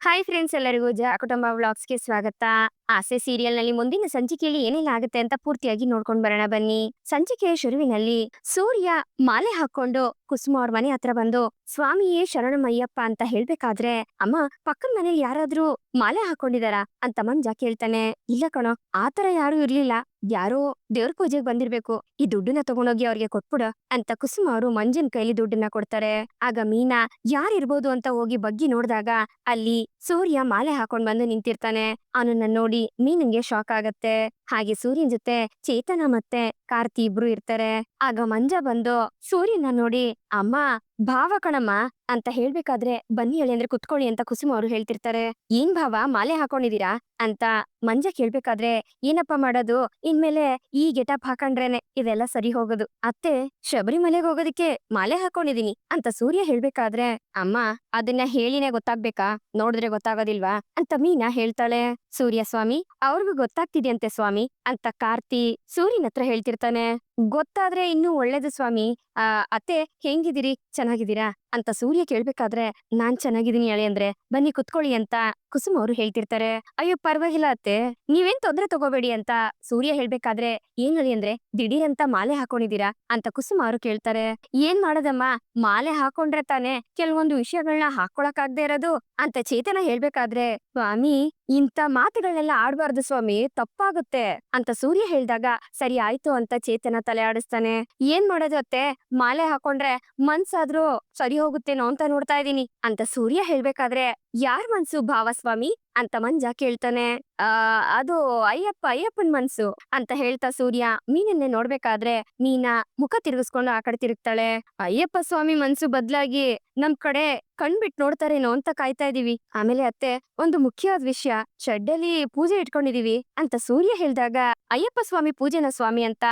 Hi friends, ಎಲ್ಲರಿಗೂ ಕುಟುಂಬ ವ್ಲಾಗ್ಸ್‌ಗೆ ಸ್ವಾಗತ. ಆಸೆ ಸೀರಿಯಲ್‌ನಲ್ಲಿ ಮುಂದಿನ ಸಂಚಿಕೆಯಲ್ಲಿ ಏನೆಲ್ಲ ಆಗುತ್ತೆ ಅಂತ ಪೂರ್ತಿಯಾಗಿ ನೋಡ್ಕೊಂಡು ಬರೋಣ ಬನ್ನಿ. ಸಂಚಿಕೆಯ ಶುರುವಿನಲ್ಲಿ ಸೂರ್ಯ ಮಾಲೆ ಹಾಕೊಂಡು ಕುಸುಮ ಅವ್ರ ಮನೆ ಹತ್ರ ಬಂದು ಸ್ವಾಮಿಯೇ ಶರಣಮಯ್ಯಪ್ಪ ಅಂತ ಹೇಳ್ಬೇಕಾದ್ರೆ, ಅಮ್ಮ ಪಕ್ಕದ ಮನೇಲಿ ಯಾರಾದ್ರೂ ಮಾಲೆ ಹಾಕೊಂಡಿದಾರಾ ಅಂತ ಮಂಜ ಕೇಳ್ತಾನೆ. ಇಲ್ಲ ಕಣೋ, ಆತರ ಯಾರು ಇರ್ಲಿಲ್ಲ, ಯಾರೋ ದೇವ್ರ ಪೂಜೆಗೆ ಬಂದಿರ್ಬೇಕು, ಈ ದುಡ್ಡನ್ನ ತಗೊಂಡೋಗಿ ಅವ್ರಿಗೆ ಕೊಟ್ಬಿಡು ಅಂತ ಕುಸುಮ ಅವರು ಮಂಜನ್ ಕೈಲಿ ದುಡ್ಡನ್ನ ಕೊಡ್ತಾರೆ. ಆಗ ಮೀನಾ ಯಾರಿರ್ಬೋದು ಅಂತ ಹೋಗಿ ಬಗ್ಗಿ ನೋಡಿದಾಗ ಅಲ್ಲಿ ಸೂರ್ಯ ಮಾಲೆ ಹಾಕೊಂಡ್ ಬಂದು ನಿಂತಿರ್ತಾನೆ. ಅವನನ್ನ ನೋಡಿ ಮೀನಿನ್ಗೆ ಶಾಕ್ ಆಗತ್ತೆ. ಹಾಗೆ ಸೂರ್ಯನ್ ಜೊತೆ ಚೇತನ ಮತ್ತೆ ಕಾರ್ತಿ ಇಬ್ರು ಇರ್ತಾರೆ. ಆಗ ಮಂಜ ಬಂದು ಸೂರ್ಯನ ನೋಡಿ, ಅಮ್ಮ ಭಾವ ಕಣಮ್ಮ ಅಂತ ಹೇಳ್ಬೇಕಾದ್ರೆ, ಬನ್ನಿ ಹೇಳಿ ಅಂದ್ರೆ ಕುತ್ಕೊಳ್ಳಿ ಅಂತ ಕುಸುಮ ಅವರು ಹೇಳ್ತಿರ್ತಾರೆ. ಏನ್ ಭಾವ ಮಾಲೆ ಹಾಕೊಂಡಿದೀರಾ ಅಂತ ಮಂಜ ಕೇಳ್ಬೇಕಾದ್ರೆ, ಏನಪ್ಪಾ ಮಾಡೋದು, ಇನ್ಮೇಲೆ ಈ ಗೆಟಪ್ ಹಾಕೊಂಡ್ರೇನೆ ಇದೆಲ್ಲ ಸರಿ ಹೋಗೋದು, ಅತ್ತೆ ಶಬರಿಮಲೆಗೆ ಹೋಗೋದಕ್ಕೆ ಮಾಲೆ ಹಾಕೊಂಡಿದೀನಿ ಅಂತ ಸೂರ್ಯ ಹೇಳ್ಬೇಕಾದ್ರೆ, ಅಮ್ಮ ಅದನ್ನ ಹೇಳಿನೇ ಗೊತ್ತಾಗ್ಬೇಕಾ, ನೋಡಿದ್ರೆ ಗೊತ್ತಾಗೋದಿಲ್ವಾ ಅಂತ ಮೀನಾ ಹೇಳ್ತಾಳೆ. ಸೂರ್ಯ ಸ್ವಾಮಿ ಅವ್ರಿಗೂ ಗೊತ್ತಾಗ್ತಿದ್ಯಂತೆ ಸ್ವಾಮಿ ಅಂತ ಕಾರ್ತಿ ಸೂರ್ಯನ ಹತ್ರ ಹೇಳ್ತಿರ್ತಾನೆ. ಗೊತ್ತಾದ್ರೆ ಇನ್ನೂ ಒಳ್ಳೇದು ಸ್ವಾಮಿ. ಅತ್ತೆ ಹೆಂಗಿದಿರಿ, ಚೆನ್ನಾಗಿದ್ದೀರಾ ಅಂತ ಸೂರ್ಯ ಕೇಳ್ಬೇಕಾದ್ರೆ, ನಾನ್ ಚೆನ್ನಾಗಿದ್ದೀನಿ ಅಳಿ ಅಂದ್ರೆ ಬನ್ನಿ ಕುತ್ಕೊಳ್ಳಿ ಅಂತ ಕುಸುಮ ಅವರು ಹೇಳ್ತಿರ್ತಾರೆ. ಅಯ್ಯೋ ಪರವಾಗಿಲ್ಲ ಅತ್ತೆ, ನೀವೇನ್ ತೊಂದ್ರೆ ತಗೋಬೇಡಿ ಅಂತ ಸೂರ್ಯ ಹೇಳ್ಬೇಕಾದ್ರೆ, ಏನ್ ಅಳಿ ಅಂದ್ರೆ ದಿಢೀರ್ ಅಂತ ಮಾಲೆ ಹಾಕೊಂಡಿದೀರಾ ಅಂತ ಕುಸುಮ ಅವರು ಕೇಳ್ತಾರೆ. ಏನ್ ಮಾಡೋದಮ್ಮ, ಮಾಲೆ ಹಾಕೊಂಡ್ರೆ ತಾನೆ ಕೆಲವೊಂದು ವಿಷಯಗಳನ್ನ ಹಾಕೊಳಕ್ ಆಗದೆ ಇರೋದು ಅಂತ ಚೇತನ ಹೇಳ್ಬೇಕಾದ್ರೆ, ಸ್ವಾಮಿ ಇಂಥ ಮಾತುಗಳನ್ನೆಲ್ಲ ಆಡ್ಬಾರ್ದು ಸ್ವಾಮಿ, ತಪ್ಪಾಗುತ್ತೆ ಅಂತ ಸೂರ್ಯ ಹೇಳ್ದಾಗ, ಸರಿ ಆಯ್ತು ಅಂತ ಚೇತನ ತಲೆ ಆಡಿಸ್ತಾನೆ. ಏನ್ ಮಾಡೋದು ಅತ್ತೆ, ಮಾಲೆ ಹಾಕೊಂಡ್ರೆ ಮನ್ಸಾದ್ರೂ ಸರಿ ಹೋಗುತ್ತೇನೋ ಅಂತ ನೋಡ್ತಾ ಇದೀನಿ ಅಂತ ಸೂರ್ಯ ಹೇಳ್ಬೇಕಾದ್ರೆ, ಯಾರ್ ಮನ್ಸು ಭಾವಸ್ವಾಮಿ ಅಂತ ಮಂಜ ಕೇಳ್ತಾನೆ. ಅದು ಅಯ್ಯಪ್ಪನ್ ಮನ್ಸು ಅಂತ ಹೇಳ್ತಾ ಸೂರ್ಯ ಮೀನನ್ನೇ ನೋಡ್ಬೇಕಾದ್ರೆ, ಮೀನಾ ಮುಖ ತಿರುಗಿಸ್ಕೊಂಡು ಆ ಕಡೆ ತಿರುಗ್ತಾಳೆ. ಅಯ್ಯಪ್ಪ ಸ್ವಾಮಿ ಮನ್ಸು ಬದ್ಲಾಗಿ ನಮ್ ಕಡೆ ಕಣ್ಬಿಟ್ ನೋಡ್ತಾರೇನೋ ಅಂತ ಕಾಯ್ತಾ ಇದೀವಿ. ಆಮೇಲೆ ಅತ್ತೆ, ಒಂದು ಮುಖ್ಯವಾದ ವಿಷಯ, ಶೆಡ್ಡಲ್ಲಿ ಪೂಜೆ ಇಟ್ಕೊಂಡಿದೀವಿ ಅಂತ ಸೂರ್ಯ ಹೇಳ್ದಾಗ, ಅಯ್ಯಪ್ಪ ಸ್ವಾಮಿ ಪೂಜೆನ ಸ್ವಾಮಿ ಅಂತ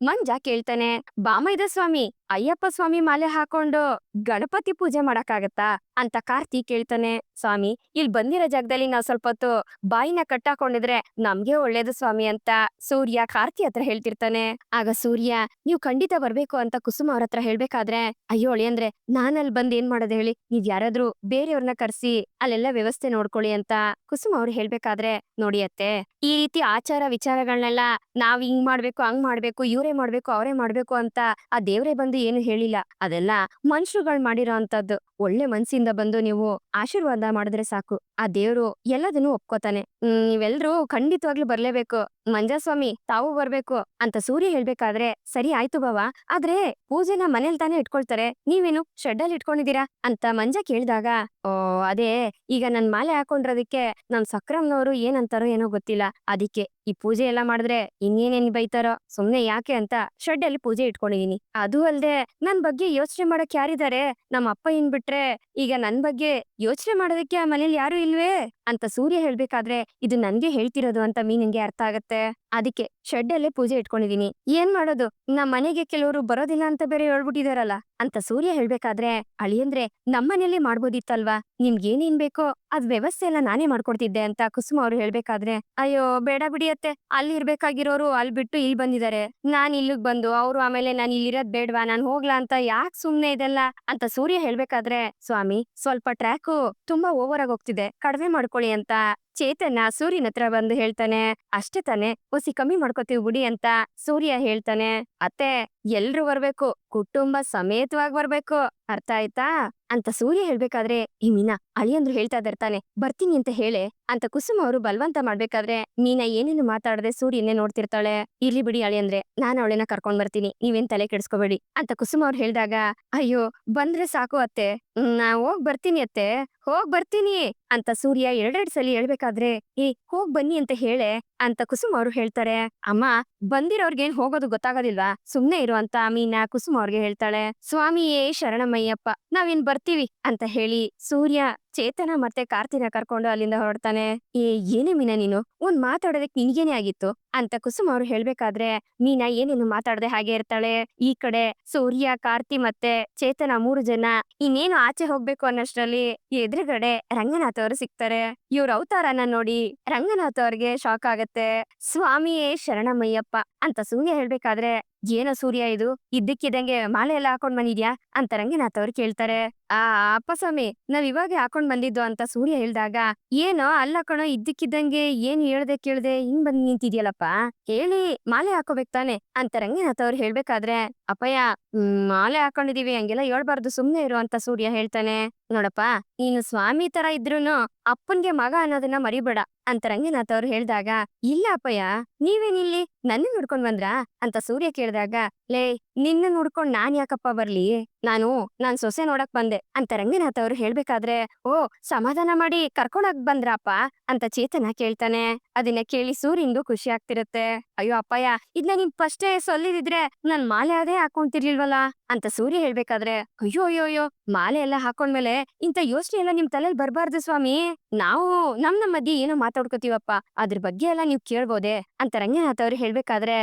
ಮಂಜ ಕೇಳ್ತಾನೆ. ಬಾಮೈದ ಸ್ವಾಮಿ, ಅಯ್ಯಪ್ಪ ಸ್ವಾಮಿ ಮಾಲೆ ಹಾಕೊಂಡು ಗಣಪತಿ ಪೂಜೆ ಮಾಡಕ್ಕಾಗತ್ತಾ ಅಂತ ಕಾರ್ತಿ ಕೇಳ್ತಾನೆ. ಸ್ವಾಮಿ ಇಲ್ಲಿ ಬಂದಿರೋ ಜಾಗದಲ್ಲಿ ನಾವ್ ಸ್ವಲ್ಪ ಹೊತ್ತು ಬಾಯಿನ ಕಟ್ಟಾಕೊಂಡಿದ್ರೆ ನಮ್ಗೆ ಒಳ್ಳೇದು ಸ್ವಾಮಿ ಅಂತ ಸೂರ್ಯ ಕಾರ್ತಿ ಹತ್ರ ಹೇಳ್ತಿರ್ತಾನೆ. ಆಗ ಸೂರ್ಯ, ನೀವು ಖಂಡಿತ ಬರ್ಬೇಕು ಅಂತ ಕುಸುಮ ಅವ್ರ ಹತ್ರ ಹೇಳ್ಬೇಕಾದ್ರೆ, ಅಯ್ಯೋ ಅಳಿ ಅಂದ್ರೆ ನಾನ್ ಅಲ್ಲಿ ಬಂದ್ ಏನ್ ಮಾಡೋದು ಹೇಳಿ, ನೀವ್ ಯಾರಾದ್ರೂ ಬೇರೆಯವ್ರನ್ನ ಕರ್ಸಿ ಅಲ್ಲೆಲ್ಲ ವ್ಯವಸ್ಥೆ ನೋಡ್ಕೊಳ್ಳಿ ಅಂತ ಕುಸುಮ ಅವ್ರು ಹೇಳ್ಬೇಕಾದ್ರೆ, ನೋಡಿ ಅತ್ತೆ, ಈ ರೀತಿ ಆಚಾರ ವಿಚಾರಗಳನ್ನೆಲ್ಲ ನಾವ್ ಹಿಂಗ್ ಮಾಡ್ಬೇಕು ಹಂಗ್ ಮಾಡ್ಬೇಕು, ಇವ್ರೇ ಮಾಡ್ಬೇಕು ಅವರೇ ಮಾಡ್ಬೇಕು ಅಂತ ಆ ದೇವ್ರೇ ಬಂದು ಏನು ಹೇಳಿಲ್ಲ. ಅದೆಲ್ಲ ಮನುಷ್ಯರುಗಳು ಮಾಡಿರೋ ಅಂತದ್ದು. ಒಳ್ಳೆ ಮನ್ಸಿಂದ ಬಂದು ನೀವು ಆಶೀರ್ವಾದ ಮಾಡಿದ್ರೆ ಸಾಕು, ಆ ದೇವ್ರು ಎಲ್ಲದನ್ನು ಒಪ್ಕೋತಾನೆ. ನೀವೆಲ್ರೂ ಖಂಡಿತವಾಗ್ಲೂ ಬರ್ಲೇಬೇಕು, ಮಂಜಸ್ವಾಮಿ ತಾವು ಬರ್ಬೇಕು ಅಂತ ಸೂರ್ಯ ಹೇಳ್ಬೇಕಾದ್ರೆ, ಸರಿ ಆಯ್ತು ಬಾವ, ಆದ್ರೆ ಪೂಜೆನ ಮನೇಲಿ ತಾನೇ ಇಟ್ಕೊಳ್ತಾರೆ, ನೀವೇನು ಶೆಡ್ಡಲ್ಲಿ ಇಟ್ಕೊಂಡಿದೀರಾ ಅಂತ ಮಂಜ ಕೇಳಿದಾಗ, ಓ ಅದೇ, ಈಗ ನನ್ ಮಾಲೆ ಹಾಕೊಂಡಿರೋದಕ್ಕೆ ನಮ್ ಸಕ್ರಮ್ನವರು ಏನಂತಾರೋ ಏನೋ ಗೊತ್ತಿಲ್ಲ, ಅದಕ್ಕೆ ಈ ಪೂಜೆ ಎಲ್ಲ ಮಾಡಿದ್ರೆ ಇನ್ನೇನೇನ್ ಬೈತಾರೋ, ಸುಮ್ನೆ ಯಾಕೆ ಅಂತ ಶೆಡ್ ಅಲ್ಲಿ ಪೂಜೆ ಇಟ್ಕೊಂಡಿದೀನಿ. ಅದು ಅಲ್ದೆ ನನ್ ಬಗ್ಗೆ ಯೋಚನೆ ಮಾಡಕ್ ಯಾರಿದ್ದಾರೆ, ನಮ್ಮ ಅಪ್ಪ ಏನ್ ಬಿಟ್ರೆ ಈಗ ನನ್ ಬಗ್ಗೆ ಯೋಚನೆ ಮಾಡೋದಕ್ಕೆ ಆ ಮನೇಲಿ ಯಾರು ಇಲ್ವೇ ಅಂತ ಸೂರ್ಯ ಹೇಳ್ಬೇಕಾದ್ರೆ, ಇದು ನನ್ಗೆ ಹೇಳ್ತಿರೋದು ಅಂತ ಮೀನಿಂಗೆ ಅರ್ಥ ಆಗತ್ತೆ. ಅದಕ್ಕೆ ಶೆಡ್ ಅಲ್ಲೇ ಪೂಜೆ ಇಟ್ಕೊಂಡಿದೀನಿ, ಏನ್ ಮಾಡೋದು, ನಮ್ ಮನೆಗೆ ಕೆಲವರು ಬರೋದಿಲ್ಲ ಅಂತ ಬೇರೆ ಹೇಳ್ಬಿಟ್ಟಿದಾರಲ್ಲ ಅಂತ ಸೂರ್ಯ ಹೇಳ್ಬೇಕಾದ್ರೆ, ಅಳಿಯಂದ್ರೆ ನಮ್ಮನೇಲಿ ಮಾಡ್ಬೋದಿತ್ತಲ್ವಾ, ನಿಮ್ಗೇನೇನ್ ಬೇಕೋ ಅದ್ ವ್ಯವಸ್ಥೆ ಎಲ್ಲ ನಾನೇ ಮಾಡ್ಕೊಡ್ತಿದ್ದೆ ಅಂತ ಕುಸುಮ ಅವ್ರು ಹೇಳ್ಬೇಕಾದ್ರೆ, ಅಯ್ಯೋ ಬೇಡ ಬಿಡಿಯತ್ತೆ, ಅಲ್ಲಿ ಇರ್ಬೇಕಾಗಿರೋರು ಅಲ್ಲಿ ಬಿಟ್ಟು ಇಲ್ಲಿ ಬಂದಿದ್ದಾರೆ, ನಾನ್ ಇಲ್ಲಿಗ್ ಬಂದು ಅವ್ರು ಆಮೇಲೆ ನಾನ್ ಇಲ್ಲಿರೋದ್ ಬೇಡ್ವಾ, ನಾನ್ ಹೋಗ್ಲಾ ಅಂತ ಯಾಕೆ ಸುಮ್ನೆ ಇದೆಲ್ಲ ಅಂತ ಸೂರ್ಯ ಹೇಳ್ಬೇಕಾದ್ರೆ, ಸ್ವಾಮಿ ಸ್ವಲ್ಪ ಟ್ರ್ಯಾಕು ತುಂಬಾ ಓವರ್ ಆಗಿ ಹೋಗ್ತಿದೆ, ಕಡಿಮೆ ಮಾಡ್ಕೊಳ್ಳಿ ಅಂತ ಚೇತನ ಸೂರ್ಯನ ಹತ್ರ ಬಂದು ಹೇಳ್ತಾನೆ. ಅಷ್ಟೇ ತಾನೆ, ಒಸಿ ಕಮ್ಮಿ ಮಾಡ್ಕೋತೀವಿ ಬಿಡಿ ಅಂತ ಸೂರ್ಯ ಹೇಳ್ತಾನೆ. ಅತ್ತೆ ಎಲ್ರು ಬರ್ಬೇಕು, ಕುಟುಂಬ ಸಮೇತವಾಗಿ ಬರ್ಬೇಕು, ಅರ್ಥ ಆಯ್ತಾ ಅಂತ ಸೂರ್ಯ ಹೇಳ್ಬೇಕಾದ್ರೆ, ಈ ಮೀನಾ ಅಳಿಯಂದ್ರು ಹೇಳ್ತಾ ಇರ್ತಾನೆ, ಬರ್ತೀನಿ ಅಂತ ಹೇಳೆ ಅಂತ ಕುಸುಮ ಅವರು ಬಲವಂತ ಮಾಡ್ಬೇಕಾದ್ರೆ, ಮೀನಾ ಏನೇನು ಮಾತಾಡದೆ ಸೂರ್ಯನ್ನೇ ನೋಡ್ತಿರ್ತಾಳೆ. ಇರ್ಲಿ ಬಿಡಿ ಅಳಿಯಂದ್ರೆ, ನಾನು ಅವಳನ್ನ ಕರ್ಕೊಂಡ್ ಬರ್ತೀನಿ, ನೀವೇನ್ ತಲೆ ಕೆಡಿಸ್ಕೋಬೇಡಿ ಅಂತ ಕುಸುಮ ಅವ್ರು ಹೇಳ್ದಾಗ, ಅಯ್ಯೋ ಬಂದ್ರೆ ಸಾಕು ಅತ್ತೆ, ನಾ ಹೋಗ್ ಬರ್ತೀನಿ ಅತ್ತೆ, ಹೋಗ್ ಬರ್ತೀನಿ ಅಂತ ಸೂರ್ಯ ಎರಡೆರಡ್ ಸಲ ಹೇಳ್ಬೇಕಾದ್ರೆ, ಹೋಗ್ ಬನ್ನಿ ಅಂತ ಹೇಳೆ ಅಂತ ಕುಸುಮ ಅವರು ಹೇಳ್ತಾರೆ. ಅಮ್ಮ ಬಂದಿರೋರ್ಗೇನ್ ಹೋಗೋದು ಗೊತ್ತಾಗೋದಿಲ್ವಾ, ಸುಮ್ನೆ ಇರು ಅಂತ ಮೀನಾ ಕುಸುಮ ಅವ್ರಿಗೆ ಹೇಳ್ತಾಳೆ. ಸ್ವಾಮಿಯೇ ಶರಣಮಯ್ಯಪ್ಪ, ನಾವೇನ್ ಬರ್ತೀವಿ ಅಂತ ಹೇಳಿ ಸೂರ್ಯ ಚೇತನ ಮತ್ತೆ ಕಾರ್ತಿನ ಕರ್ಕೊಂಡು ಅಲ್ಲಿಂದ ಹೊರಡ್ತಾನೆ. ಏನೇ ಮೀನಾ ನೀನು, ಒಂದ್ ಮಾತಾಡೋದಕ್ ನಿನ್ಗೇನೆ ಆಗಿತ್ತು ಅಂತ ಕುಸುಮ ಅವ್ರು ಹೇಳ್ಬೇಕಾದ್ರೆ, ಮೀನಾ ಏನೇನು ಮಾತಾಡದೆ ಹಾಗೆ ಇರ್ತಾಳೆ. ಈ ಕಡೆ ಸೂರ್ಯ ಕಾರ್ತಿ ಮತ್ತೆ ಚೇತನ 3 ಜನ ಇನ್ನೇನು ಆಚೆ ಹೋಗ್ಬೇಕು ಅನ್ನೋಷ್ಟ್ರಲ್ಲಿ ಎದುರುಗಡೆ ರಂಗನಾಥ್ ಅವರು ಸಿಗ್ತಾರೆ. ಇವ್ರ ಅವತಾರನ ನೋಡಿ ರಂಗನಾಥ್ ಅವ್ರಿಗೆ ಶಾಕ್ ಆಗತ್ತೆ. ಸ್ವಾಮಿಯೇ ಶರಣಮಯ್ಯಪ್ಪ ಅಂತ ಸೂರ್ಯ ಹೇಳ್ಬೇಕಾದ್ರೆ, ಏನೋ ಸೂರ್ಯ ಇದು ಇದ್ದಕ್ಕಿದ್ದಂಗೆ ಮಾಲೆ ಎಲ್ಲ ಹಾಕೊಂಡ್ ಬಂದಿದ್ಯಾ ಅಂತ ರಂಗನಾಥ್ ಅವ್ರು ಕೇಳ್ತಾರೆ. ಆ ಅಪ್ಪ ಸ್ವಾಮಿ ನಾವ್ ಇವಾಗ ಹಾಕೊಂಡ್ ಬಂದಿದ್ದು ಅಂತ ಸೂರ್ಯ ಹೇಳ್ದಾಗ, ಏನೋ ಅಲ್ಲ ಕಣೋ ಇದ್ದಕ್ಕಿದ್ದಂಗೆ ಏನ್ ಹೇಳ್ದೆ ಕೇಳ್ದೆ ಹಿಂಗ್ ಬಂದ್ ನಿಂತಿದ್ಯಲ್ಲಪ್ಪ, ಹೇಳಿ ಮಾಲೆ ಹಾಕೋಬೇಕ್ ತಾನೆ ಅಂತ ರಂಗನಾಥ್ ಅವ್ರು ಹೇಳ್ಬೇಕಾದ್ರೆ, ಅಪ್ಪಯ್ಯ ಮಾಲೆ ಹಾಕೊಂಡಿದೀವಿ ಹಂಗೆಲ್ಲ ಹೇಳ್ಬಾರ್ದು ಸುಮ್ನೆ ಇರು ಅಂತ ಸೂರ್ಯ ಹೇಳ್ತಾನೆ. ನೋಡಪ್ಪ, ನೀನು ಸ್ವಾಮಿ ತರ ಇದ್ರೂನು ಅಪ್ಪನ್ಗೆ ಮಗ ಅನ್ನೋದನ್ನ ಮರಿಬೇಡ ಅಂತ ರಂಗನಾಥ್ ಅವ್ರು ಹೇಳ್ದಾಗ, ಇಲ್ಲ ಅಪ್ಪಯ್ಯ ನೀವೇನಿಲ್ಲಿ ನನ್ನ ನೋಡ್ಕೊಂಡ್ ಬಂದ್ರಾ ಅಂತ ಸೂರ್ಯ ಕೇಳ್ದಾಗ, ಲೇ ನಿನ್ನ ನೋಡ್ಕೊಂಡ್ ನಾನ್ ಯಾಕಪ್ಪ ಬರ್ಲಿ, ನಾನ್ ಸೊಸೆ ನೋಡಕ್ ಬಂದೆ ಅಂತ ರಂಗನಾಥ್ ಅವ್ರು ಹೇಳ್ಬೇಕಾದ್ರೆ, ಓ ಸಮಾಧಾನ ಮಾಡಿ ಕರ್ಕೊಂಡೋಗ್ ಬಂದ್ರಪ್ಪ ಅಂತ ಚೇತನ ಕೇಳ್ತಾನೆ. ಅದನ್ನ ಕೇಳಿ ಸೂರ್ಯಂಗೂ ಖುಷಿ ಆಗ್ತಿರತ್ತೆ. ಅಯ್ಯೋ ಅಪ್ಪಯ್ಯ ಇದನ್ನ ನೀನ್ ಫಸ್ಟೇ ಸೊಲ್ಲಿದಿದ್ರೆ ನಾನ್ ಮಾಲೆ ಅದೇ ಹಾಕೊಂತಿರ್ಲಿಲ್ವಲ್ಲ ಅಂತ ಸೂರ್ಯ ಹೇಳ್ಬೇಕಾದ್ರೆ, ಅಯ್ಯೋ ಅಯ್ಯೋ ಅಯ್ಯೋ ಮಾಲೆ ಎಲ್ಲ ಹಾಕೊಂಡ್ಮೇಲೆ ಇಂಥ ಯೋಚನೆ ಎಲ್ಲ ನಿಮ್ ತಲೆಲ್ ಬರ್ಬಾರ್ದು ಸ್ವಾಮಿ, ನಾವು ನಮ್ ಮಧ್ಯೆ ಏನೋ ಮಾತಾಡ್ಕೋತೀವಪ್ಪ, ಅದ್ರ ಬಗ್ಗೆ ಎಲ್ಲ ನೀವ್ ಕೇಳ್ಬೋದೆ ಅಂತ ರಂಗನಾಥ್ ಅವ್ರು ಹೇಳ್ಬೇಕಾದ್ರೆ,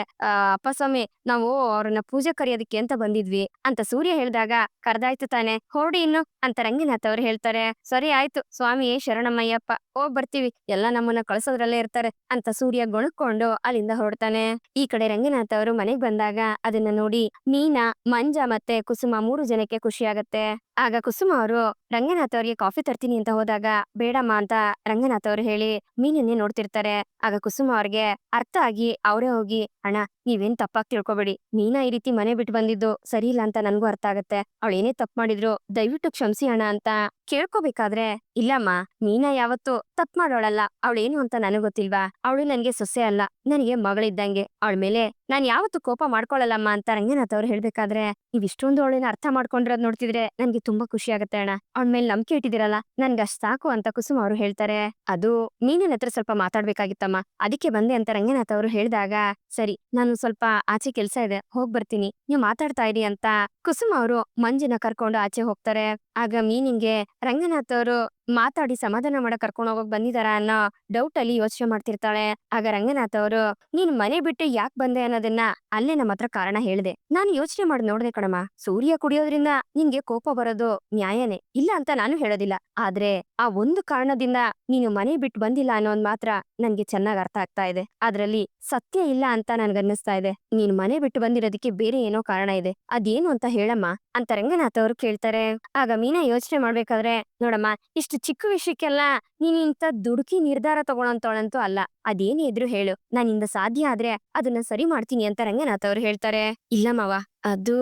ಅಪ್ಪ ಸ್ವಾಮಿ ನಾವು ಅವ್ರನ್ನ ಪೂಜೆ ಕರೆಯೋದಕ್ಕೆ ಅಂತ ಬಂದಿದ್ವಿ ಅಂತ ಸೂರ್ಯ ಹೇಳ್ದಾಗ, ಕರ್ದಾಯ್ತು ತಾನೆ ಹೊರಡಿ ಇನ್ನು ಅಂತ ರಂಗನಾಥ್ ಅವ್ರು ಹೇಳ್ತಾರೆ. ಸರಿ ಆಯ್ತು ಸ್ವಾಮಿ ಶರಣಮ್ಮಯ್ಯಪ್ಪ, ಹೋಗ್ ಬರ್ತೀವಿ, ಎಲ್ಲ ನಮ್ಮನ್ನ ಕಳ್ಸೋದ್ರಲ್ಲೇ ಇರ್ತಾರೆ ಅಂತ ಸೂರ್ಯ ಗೊಣಕೊಂಡು ಅಲ್ಲಿಂದ ಹೊರಡ್ತಾನೆ. ಈ ಕಡೆ ರಂಗನಾಥ್ ಅವರು ಮನೆಗ್ ಬಂದಾಗ ಅದನ್ನ ನೋಡಿ ಮೀನಾ, ಮಂಜ ಮತ್ತೆ ಕುಸುಮ 3 ಜನಕ್ಕೆ ಖುಷಿ ಆಗತ್ತೆ. ಆಗ ಕುಸುಮ ಅವರು ರಂಗನಾಥ್ ಅವ್ರಿಗೆ ಕಾಫಿ ತರ್ತೀನಿ ಅಂತ ಹೋದಾಗ ಬೇಡಮ್ಮ ಅಂತ ರಂಗನಾಥ್ ಅವ್ರು ಹೇಳಿ ಮೀನನ್ನೇ ನೋಡ್ತಿರ್ತಾರೆ. ಆಗ ಕುಸುಮ ಅವ್ರಿಗೆ ಅರ್ಥ ಆಗಿ ಅವರೇ ಹೋಗಿ, ಅಣ್ಣ ನೀವೇನ್ ತಪ್ಪಾಗಿ ತಿಳ್ಕೊಬೇಡಿ, ಮೀನಾ ಈ ರೀತಿ ಮನೆ ಬಿಟ್ಟು ಬಂದಿದ್ದು ಸರಿ ಇಲ್ಲ ಅಂತ ನನ್ಗೂ ಅರ್ಥ ಆಗತ್ತೆ, ಅವಳು ಏನೇ ತಪ್ಪು ಮಾಡಿದ್ರು ದಯವಿಟ್ಟು ಕ್ಷಮಿಸಿ ಅಣ್ಣ ಅಂತ ಕೇಳ್ಕೊಬೇಕಾದ್ರೆ, ಇಲ್ಲಮ್ಮ ಮೀನಾ ಯಾವತ್ತು ತಪ್ಪು ಮಾಡೋಳಲ್ಲ, ಅವಳೇನು ಅಂತ ನನಗ್ ಗೊತ್ತಿಲ್ವಾ, ಅವಳು ನನ್ಗೆ ಸೊಸೆ ಅಲ್ಲ, ನನಗೆ ಮಗಳಿದ್ದಂಗೆ, ಅವಳ ಮೇಲೆ ನಾನ್ ಯಾವತ್ತು ಕೋಪ ಮಾಡ್ಕೊಳಲ್ಲಮ್ಮ ಅಂತ ರಂಗನಾಥ್ ಅವ್ರು ಹೇಳ್ಬೇಕಾದ್ರೆ, ನೀವ್ ಇಷ್ಟೊಂದು ಅವಳನ್ನ ಅರ್ಥ ಮಾಡ್ಕೊಂಡಿರೋದ್ ನೋಡ್ತಿದ್ರೆ ನನ್ಗೆ ತುಂಬಾ ಖುಷಿ ಆಗತ್ತೆ ಅಣ್ಣ, ಅವಳ ಮೇಲೆ ನಂಬಿಕೆ ಇಟ್ಟಿದಿರಲ್ಲ ನನ್ಗೆ ಅಷ್ಟ್ ಸಾಕು ಅಂತ ಕುಸುಮ ಅವರು ಹೇಳ್ತಾರೆ. ಅದು ಮೀನಿನ ಹತ್ರ ಸ್ವಲ್ಪ ಮಾತಾಡ್ಬೇಕಾಗಿತ್ತಮ್ಮ, ಅದಕ್ಕೆ ಬಂದೆ ಅಂತ ರಂಗನಾಥ್ ಅವರು ಹೇಳ್ದಾಗ, ಸರಿ ನಾನು ಸ್ವಲ್ಪ ಆಚೆ ಕೆಲ್ಸ ಇದೆ ಹೋಗ್ ಬರ್ತೀನಿ, ನೀವ್ ಮಾತಾಡ್ತಾ ಇರಿ ಅಂತ ಕುಸುಮ ಅವರು ಮಂಜಿನ ಕರ್ಕೊಂಡು ಆಚೆ ಹೋಗ್ತಾರೆ. ಆಗ ಮೀನಿಂಗೆ ರಂಗನಾಥ್ ಅವರು ಮಾತಾಡಿ ಸಮಾಧಾನ ಮಾಡಕ್ ಕರ್ಕೊಂಡು ಹೋಗಕ್ ಬಂದಿದಾರ ಅನ್ನೋ ಡೌಟ್ ಅಲ್ಲಿ ಯೋಚನೆ ಮಾಡ್ತಿರ್ತಾಳೆ. ಆಗ ರಂಗನಾಥ್ ಅವರು, ನೀನ್ ಮನೆ ಬಿಟ್ಟು ಯಾಕೆ ಬಂದೆ ಅನ್ನೋದನ್ನ ಅಲ್ಲೇ ನಮ್ಮ ಹತ್ರ ಕಾರಣ ಹೇಳ್ದೆ, ನಾನು ಯೋಚನೆ ಮಾಡಿ ನೋಡ್ದೆ ಕಣಮ್ಮ, ಸೂರ್ಯ ಕುಡಿಯೋದ್ರಿಂದ ನಿನ್ಗೆ ಕೋಪ ಬರೋದು ನ್ಯಾಯನೇ ಇಲ್ಲ ಅಂತ ನಾನು ಹೇಳೋದಿಲ್ಲ, ಆದ್ರೆ ಆ ಒಂದು ಕಾರಣದಿಂದ ನೀನು ಮನೆ ಬಿಟ್ಟು ಬಂದಿಲ್ಲ ಅನ್ನೋದ್ ಮಾತ್ರ ನನ್ಗೆ ಚೆನ್ನಾಗ್ ಅರ್ಥ ಆಗ್ತಾ ಇದೆ, ಅದ್ರಲ್ಲಿ ಸತ್ಯ ಇಲ್ಲ ಅಂತ ನನ್ಗನ್ನಿಸ್ತಾ ಇದೆ, ನೀನ್ ಮನೆ ಬಿಟ್ಟು ಬಂದಿರೋದಕ್ಕೆ ಬೇರೆ ಏನೋ ಕಾರಣ ಇದೆ, ಅದೇನು ಅಂತ ಹೇಳಮ್ಮ ಅಂತ ರಂಗನಾಥ್ ಅವರು ಕೇಳ್ತಾರೆ. ಆಗ ಮೀನಾ ಯೋಚನೆ ಮಾಡ್ಬೇಕಾದ್ರೆ, ನೋಡಮ್ಮ ಇಷ್ಟು ಚಿಕ್ಕ ವಿಷಯಕ್ಕೆಲ್ಲ ನೀನ್ ಇಂಥ ದುಡುಕಿ ನಿರ್ಧಾರ ತಗೊಳಂತವಳಂತೂ ಅಲ್ಲ, ಅದೇನೇ ಇದ್ರು ಹೇಳು, ನಾನಿಂದ ಸಾಧ್ಯ ಆದ್ರೆ ಅದನ್ನ ಸರಿ ಮಾಡ್ತೀನಿ ಅಂತ ರಂಗನಾಥ್ ಅವರು ಹೇಳ್ತಾರೆ. ಇಲ್ಲ ಮಾವ ಅದು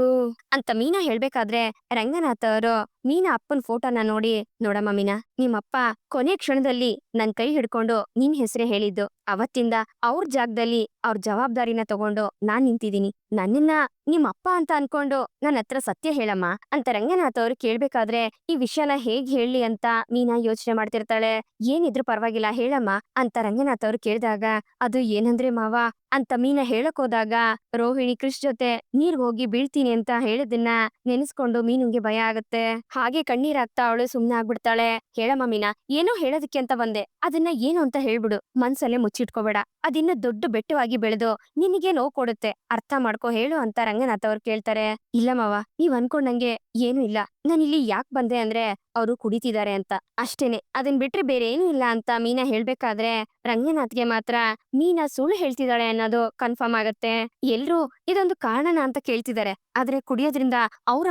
ಅಂತ ಮೀನಾ ಹೇಳ್ಬೇಕಾದ್ರೆ ರಂಗನಾಥ್ ಅವರು ಮೀನಾ ಅಪ್ಪನ್ ಫೋಟೋನ ನೋಡಿ, ನೋಡಮ್ಮ ಮೀನಾ ನಿಮ್ಮಪ್ಪ ಕೊನೆ ಕ್ಷಣದಲ್ಲಿ ನನ್ ಕೈ ಹಿಡ್ಕೊಂಡು ನಿನ್ ಹೆಸರೇ ಹೇಳಿದ್ದು, ಅವತ್ತಿಂದ ಅವ್ರ ಜಾಗದಲ್ಲಿ ಅವ್ರ ಜವಾಬ್ದಾರಿನ ತಗೊಂಡು ನಾನ್ ನಿಂತಿದೀನಿ, ನನ್ನನ್ನ ನಿಮ್ಮಪ್ಪ ಅಂತ ಅನ್ಕೊಂಡು ನನ್ನ ಹತ್ರ ಸತ್ಯ ಹೇಳಮ್ಮ ಅಂತ ರಂಗನಾಥ್ ಅವ್ರು ಕೇಳ್ಬೇಕಾದ್ರೆ, ಈ ವಿಷಯನ ಹೇಗ್ ಹೇಳಿ ಅಂತ ಮೀನಾ ಯೋಚನೆ ಮಾಡ್ತಿರ್ತಾಳೆ. ಏನಿದ್ರು ಪರವಾಗಿಲ್ಲ ಹೇಳಮ್ಮ ಅಂತ ರಂಗನಾಥ್ ಅವ್ರು ಕೇಳಿದಾಗ, ಅದು ಏನಂದ್ರೆ ಮಾವ ಅಂತ ಮೀನಾ ಹೇಳಕ್ ಹೋದಾಗ ರೋಹಿಣಿ ಕೃಷ್ ಜೊತೆ ನೀರ್ ಹೋಗಿ ಬೀಳ್ತೀನಿ ಅಂತ ಹೇಳಿದನ್ನ ನೆನೆಸ್ಕೊಂಡು ಮೀನುಂಗೆ ಭಯ ಆಗತ್ತೆ. ಹಾಗೆ ಕಣ್ಣೀರಾಗ್ತಾ ಅವಳು ಸುಮ್ನೆ ಆಗ್ಬಿಡ್ತಾಳೆ. ಹೇಳಮ್ಮ ಮೀನಾ ಏನೋ ಹೇಳೋದಕ್ಕೆ ಅಂತ ಬಂದೆ, ಅದನ್ನ ಏನು ಅಂತ ಹೇಳ್ಬಿಡು, ಮನ್ಸಲ್ಲೇ ಮುಚ್ಚಿಟ್ಕೋಬೇಡ, ಅದಿನ್ನ ದೊಡ್ಡ ಬೆಟ್ಟವಾಗಿ ಬೆಳೆದು ನಿನಗೆ ನೋವು ಕೊಡುತ್ತೆ, ಅರ್ಥ ಮಾಡ್ಕೋ ಹೇಳು ಅಂತ ರಂಗನಾಥ್ ಅವ್ರು ಕೇಳ್ತಾರೆ. ಇಲ್ಲ ಮಾವ ನೀವ್ ಅನ್ಕೊಂಡಂಗೆ ಏನು ಇಲ್ಲ, ನಾನಿಲ್ಲಿ ಯಾಕೆ ಬಂದೆ ಅಂದ್ರೆ ಅವರು ಕುಡಿತಿದ್ದಾರೆ ಅಂತ ಅಷ್ಟೇನೆ, ಅದನ್ ಬಿಟ್ರೆ ಬೇರೆ ಏನು ಇಲ್ಲ ಅಂತ ಮೀನಾ ಹೇಳ್ಬೇಕಾದ್ರೆ ರಂಗನಾಥ್ಗೆ ಮಾತ್ರ ಮೀನಾ ಸುಳ್ಳು ಹೇಳ್ತಿದ್ದಾಳೆ ಅನ್ನೋದು ಕನ್ಫರ್ಮ್ ಆಗತ್ತೆ. ಎಲ್ರೂ ಇದೊಂದು ಕಾರಣನ ಅಂತ ಕೇಳ್ತಿದ್ದಾರೆ, ಆದ್ರೆ ಕುಡಿಯೋದ್ರಿಂದ ಅವ್ರ